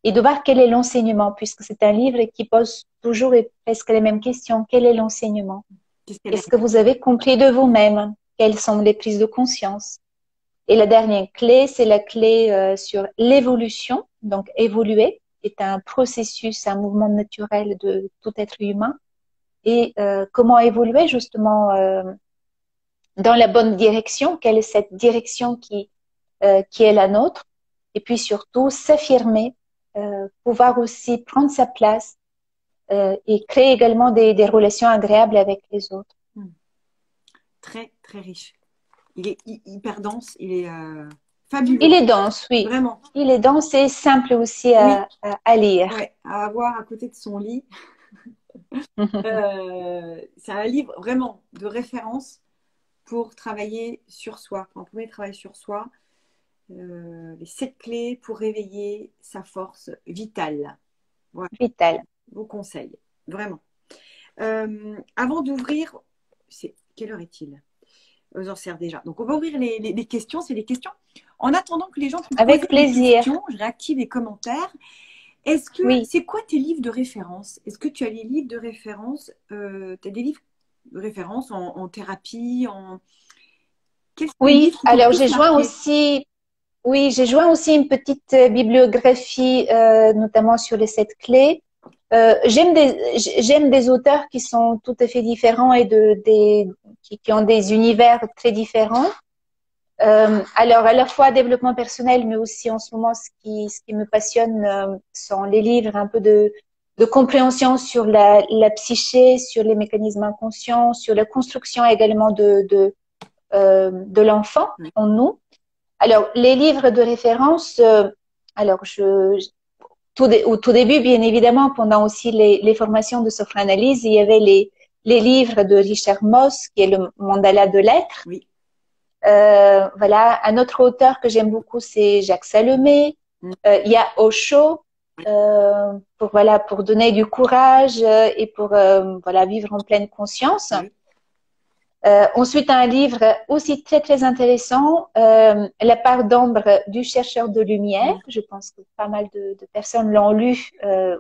et de voir quel est l'enseignement, puisque c'est un livre qui pose toujours et presque les mêmes questions. Quel est l'enseignement? Qu'est-ce que vous avez compris de vous-même? Quelles sont les prises de conscience? Et la dernière clé, c'est la clé sur l'évolution. Donc, évoluer est un processus, un mouvement naturel de tout être humain. Et comment évoluer justement dans la bonne direction? Quelle est cette direction qui est la nôtre? Et puis surtout, s'affirmer, pouvoir aussi prendre sa place et créer également des relations agréables avec les autres. Très, très riche. Il est hyper dense, il est fabuleux. Il est dense, oui. Vraiment. Il est dense et simple aussi à lire. Ouais, à avoir à côté de son lit. C'est un livre vraiment de référence pour travailler sur soi. Quand on peut travailler sur soi, les 7 clés pour réveiller sa force vitale. Voilà. Vitale. Vos conseils, vraiment. Avant d'ouvrir, quelle heure est-il? J'en sers déjà. Donc, on va ouvrir les questions. C'est les questions. En attendant que les gens puissent avec poser plaisir. des questions, je réactive les commentaires. Est-ce que c'est quoi tes livres de référence? Est-ce que tu as les livres de référence? Tu as des livres de référence en thérapie, Oui, alors j'ai joint aussi. Oui, j'ai joint aussi une petite bibliographie, notamment sur les 7 clés. J'aime des auteurs qui sont tout à fait différents et qui ont des univers très différents. Alors, à la fois développement personnel, mais aussi en ce moment, ce qui me passionne sont les livres un peu de compréhension sur la psyché, sur les mécanismes inconscients, sur la construction également de l'enfant en nous. Alors, les livres de référence, alors au tout début, bien évidemment, pendant aussi les formations de sophranalyse, il y avait les livres de Richard Moss, qui est le mandala de l'être. Oui. Voilà, un autre auteur que j'aime beaucoup, c'est Jacques Salomé. Il y a Osho, pour donner du courage et pour vivre en pleine conscience. Oui. Ensuite, un livre aussi très, très intéressant, La part d'ombre du chercheur de lumière. Je pense que pas mal de personnes l'ont lu,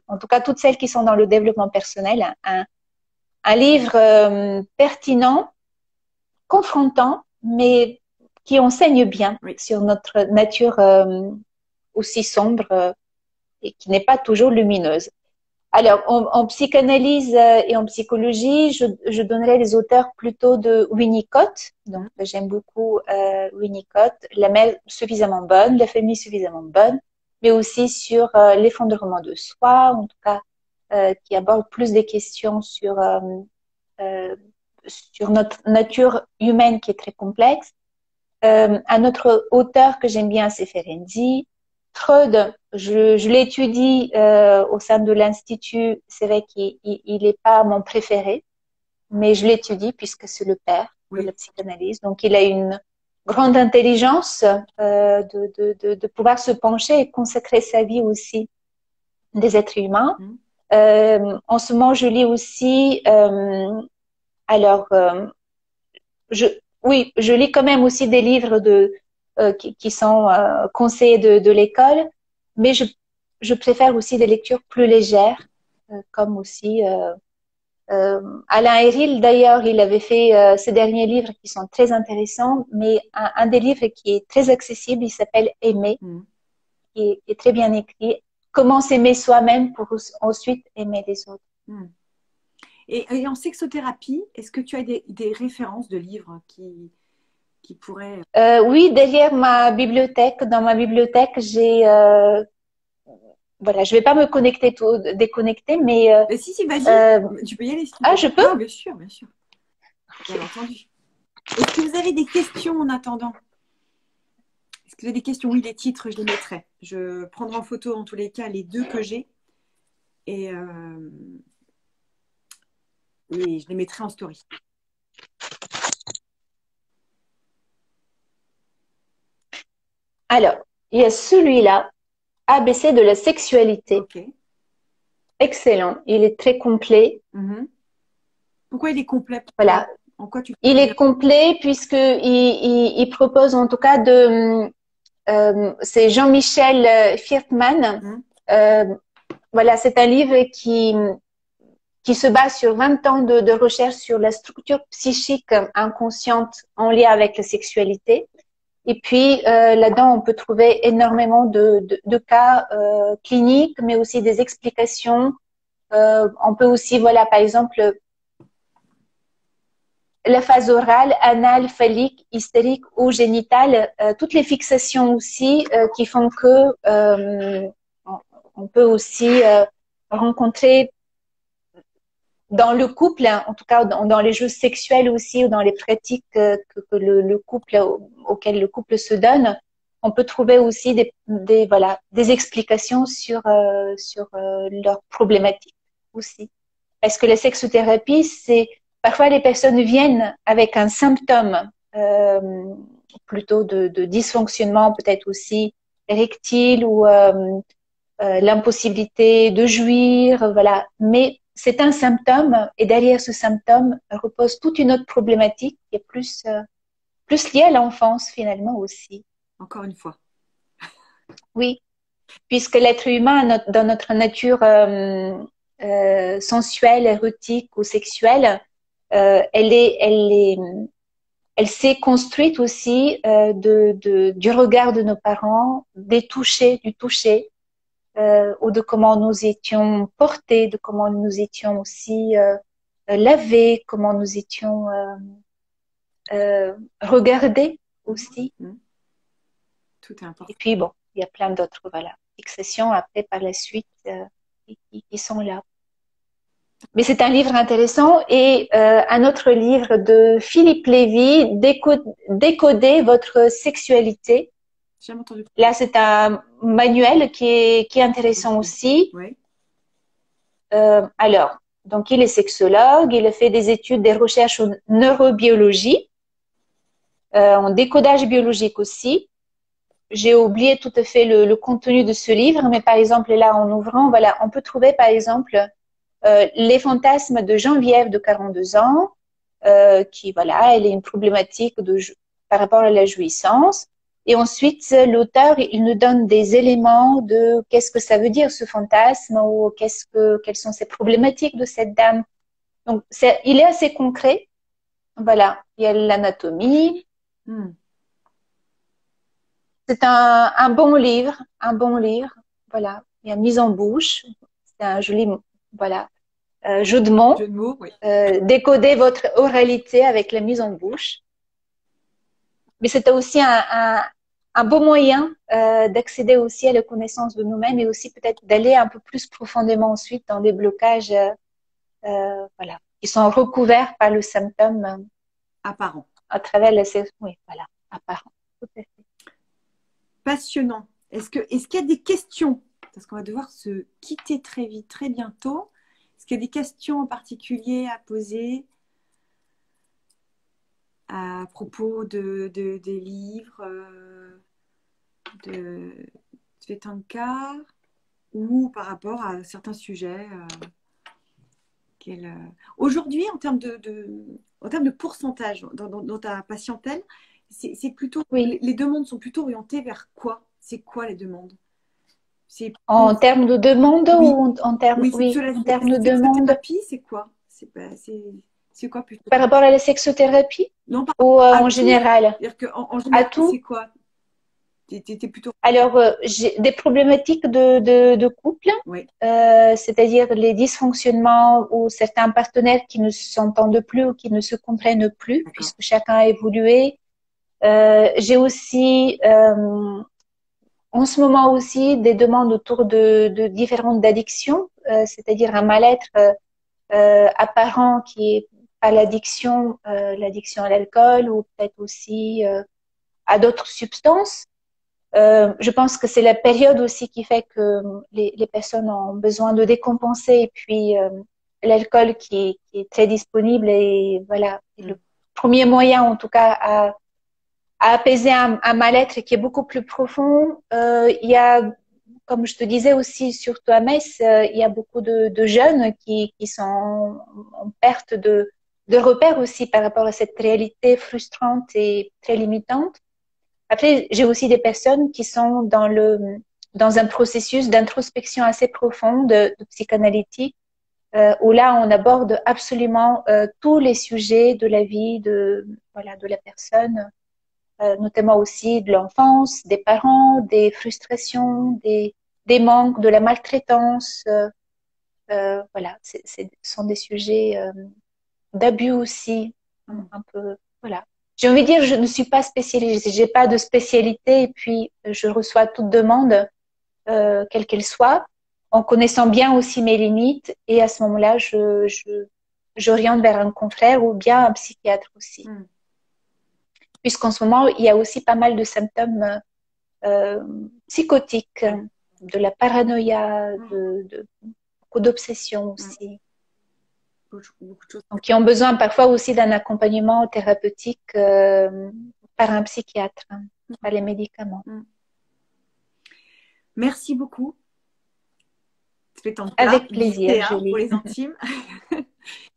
en tout cas toutes celles qui sont dans le développement personnel. Un livre pertinent, confrontant, mais qui enseigne bien sur notre nature aussi sombre et qui n'est pas toujours lumineuse. Alors, en psychanalyse et en psychologie, je donnerais les auteurs plutôt de Winnicott. Donc, j'aime beaucoup Winnicott, La mère suffisamment bonne, La famille suffisamment bonne, mais aussi sur l'effondrement de soi, en tout cas, qui aborde plus des questions sur notre nature humaine qui est très complexe. Un autre auteur que j'aime bien, c'est Ferenczi. Freud, je l'étudie au sein de l'Institut. C'est vrai qu'il n'est pas mon préféré, mais je l'étudie puisque c'est le père de la psychanalyse. Donc, il a une grande intelligence de pouvoir se pencher et consacrer sa vie aussi des êtres humains. En ce moment, je lis aussi... je lis quand même aussi des livres qui sont conseillés de l'école, mais je préfère aussi des lectures plus légères, comme aussi Alain Héril. D'ailleurs, il avait fait ces derniers livres qui sont très intéressants, mais un des livres qui est très accessible, il s'appelle Aimer, qui est très bien écrit. Comment s'aimer soi-même pour ensuite aimer les autres. Et en sexothérapie, est-ce que tu as des références de livres qui pourrait… Oui, derrière ma bibliothèque, dans ma bibliothèque, j'ai voilà, je vais pas me connecter tout, déconnecter, mais Si, vas-y, tu peux y aller si tu ah, veux. je peux? Ouais, bien sûr, bien entendu. Est-ce que vous avez des questions en attendant? Est-ce que vous avez des questions? Oui, les titres, je les mettrai. Je prendrai en photo en tous les cas les deux que j'ai et je les mettrai en story. Alors, il y a celui-là, ABC de la sexualité. Ok. Excellent. Il est très complet. Pourquoi il est complet? Voilà. En quoi tu Il est complet puisque il propose en tout cas c'est Jean-Michel Firtman. Voilà, c'est un livre qui se base sur 20 ans de recherche sur la structure psychique inconsciente en lien avec la sexualité. Et puis là-dedans, on peut trouver énormément de cas cliniques, mais aussi des explications. On peut aussi, voilà, par exemple, la phase orale, anale, phallique, hystérique ou génitale, toutes les fixations aussi qui font que on peut aussi rencontrer dans le couple, hein, en tout cas dans les jeux sexuels aussi ou dans les pratiques que le couple auquel le couple se donne, on peut trouver aussi des explications sur leurs problématiques aussi. Parce que la sexothérapie, c'est parfois les personnes viennent avec un symptôme plutôt de dysfonctionnement, peut-être aussi érectile ou l'impossibilité de jouir, voilà. Mais c'est un symptôme et derrière ce symptôme repose toute une autre problématique qui est plus liée à l'enfance finalement aussi. Encore une fois. Oui, puisque l'être humain, dans notre nature sensuelle, érotique ou sexuelle, elle s'est construite aussi du regard de nos parents, du toucher, ou de comment nous étions portés, de comment nous étions aussi lavés, comment nous étions regardés aussi. Tout est important. Et puis bon, il y a plein d'autres fixations après par la suite qui sont là. Mais c'est un livre intéressant et un autre livre de Philippe Lévy, Décoder votre sexualité. J'ai entendu. Là, c'est un manuel qui est intéressant aussi. Oui. Alors, donc il est sexologue, il a fait des études, des recherches en neurobiologie, en décodage biologique aussi. J'ai oublié tout à fait le contenu de ce livre, mais par exemple là, en ouvrant, voilà, on peut trouver par exemple les fantasmes de Geneviève de 42 ans, qui voilà, elle est une problématique par rapport à la jouissance. Et ensuite, l'auteur, il nous donne des éléments de qu'est-ce que ça veut dire ce fantasme ou quelles sont ces problématiques de cette dame. Donc, il est assez concret. Voilà, il y a l'anatomie. C'est un bon livre, Voilà, il y a mise en bouche. C'est un joli, voilà, jeu de mots. Jeu de mots, oui. Décoder votre oralité avec la mise en bouche. Mais c'était aussi un beau moyen d'accéder aussi à la connaissance de nous-mêmes et aussi peut-être d'aller un peu plus profondément ensuite dans des blocages voilà, qui sont recouverts par le symptôme apparent. À travers la oui, voilà, apparent. Tout à fait. Passionnant. Est-ce qu'il y a des questions? Parce qu'on va devoir se quitter très vite, très bientôt. Est-ce qu'il y a des questions en particulier à poser à propos des livres de Tsvetanka ou par rapport à certains sujets Aujourd'hui, en termes de pourcentage dans ta patientèle, c'est plutôt les demandes sont plutôt orientées vers quoi? C'est quoi les demandes? En termes de demande ou en termes en termes de demande? C'est quoi? C'est quoi plutôt? Par rapport à la sexothérapie? Non, ou en général? En général, c'est quoi? Plutôt... Alors, j'ai des problématiques de couple, c'est-à-dire les dysfonctionnements ou certains partenaires qui ne s'entendent plus ou qui ne se comprennent plus, puisque chacun a évolué. J'ai aussi en ce moment aussi des demandes autour de différentes addictions, c'est-à-dire un mal-être apparent qui est pas l'addiction, l'addiction à l'alcool ou peut-être aussi à d'autres substances. Je pense que c'est la période aussi qui fait que les personnes ont besoin de décompenser et puis l'alcool qui est très disponible et voilà, c'est le premier moyen en tout cas à apaiser un mal-être qui est beaucoup plus profond. Il y a, comme je te disais aussi, surtout à Metz, il y a beaucoup de jeunes qui sont en perte de repères aussi par rapport à cette réalité frustrante et très limitante. Après, j'ai aussi des personnes qui sont dans un processus d'introspection assez profonde, de psychanalytique, où là, on aborde absolument tous les sujets de la vie voilà, de la personne, notamment aussi de l'enfance, des parents, des frustrations, des manques, de la maltraitance. Voilà, ce sont des sujets d'abus aussi, un peu, voilà. J'ai envie de dire, je ne suis pas spécialisée, j'ai pas de spécialité et puis je reçois toute demande, quelle qu'elle soit, en connaissant bien aussi mes limites et à ce moment-là, j'oriente vers un confrère ou bien un psychiatre aussi. Puisqu'en ce moment, il y a aussi pas mal de symptômes psychotiques, de la paranoïa, beaucoup d'obsessions aussi. Beaucoup de choses. Donc, qui ont besoin parfois aussi d'un accompagnement thérapeutique par un psychiatre, par les médicaments. Merci beaucoup. Avec plaisir, Julie. Pour les intimes.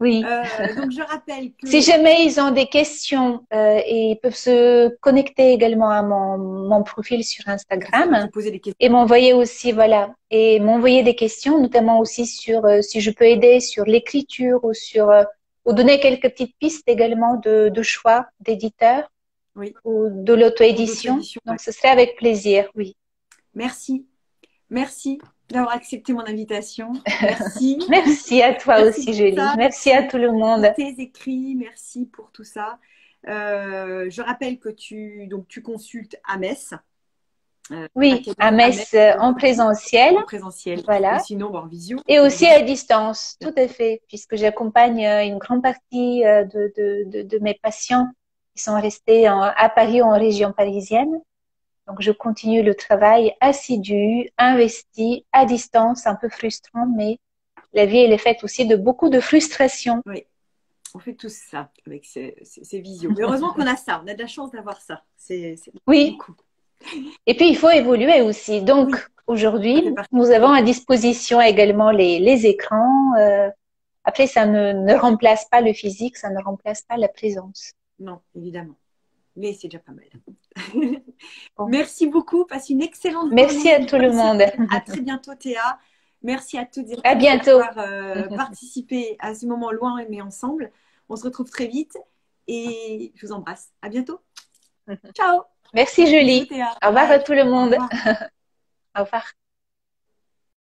Oui. Donc, je rappelle que... Si jamais ils ont des questions, ils peuvent se connecter également à mon profil sur Instagram et m'envoyer aussi, voilà, et m'envoyer des questions, notamment aussi sur si je peux aider sur l'écriture ou sur ou donner quelques petites pistes également de choix d'éditeurs ou de l'auto-édition. Donc, ce serait avec plaisir, oui. Merci. Merci d'avoir accepté mon invitation. Merci. Merci à toi aussi, Julie. Merci à tout le monde. Pour tes écrits, merci pour tout ça. Je rappelle que tu consultes à Metz. Oui, à Metz en présentiel. En présentiel. Voilà. Et sinon, en visio. Et aussi à distance, tout à fait, puisque j'accompagne une grande partie de mes patients qui sont restés à Paris ou en région parisienne. Donc, je continue le travail assidu, investi, à distance, un peu frustrant, mais la vie, elle est faite aussi de beaucoup de frustration. Oui, on fait tous ça avec ces visios. Mais heureusement qu'on a ça, on a de la chance d'avoir ça. Oui. Beaucoup. Et puis, il faut évoluer aussi. Donc, aujourd'hui, nous avons à disposition également les écrans. Après, ça ne remplace pas le physique, ça ne remplace pas la présence. Non, évidemment. Mais c'est déjà pas mal. Bon. Merci beaucoup. Passe une excellente journée. Merci à tout le monde. À très bientôt, Théa. Merci à toutes et à bientôt. D'avoir participé à ce moment loin mais ensemble. On se retrouve très vite et je vous embrasse. À bientôt. Ciao. Merci, Julie. Au revoir à tout le monde. Au revoir.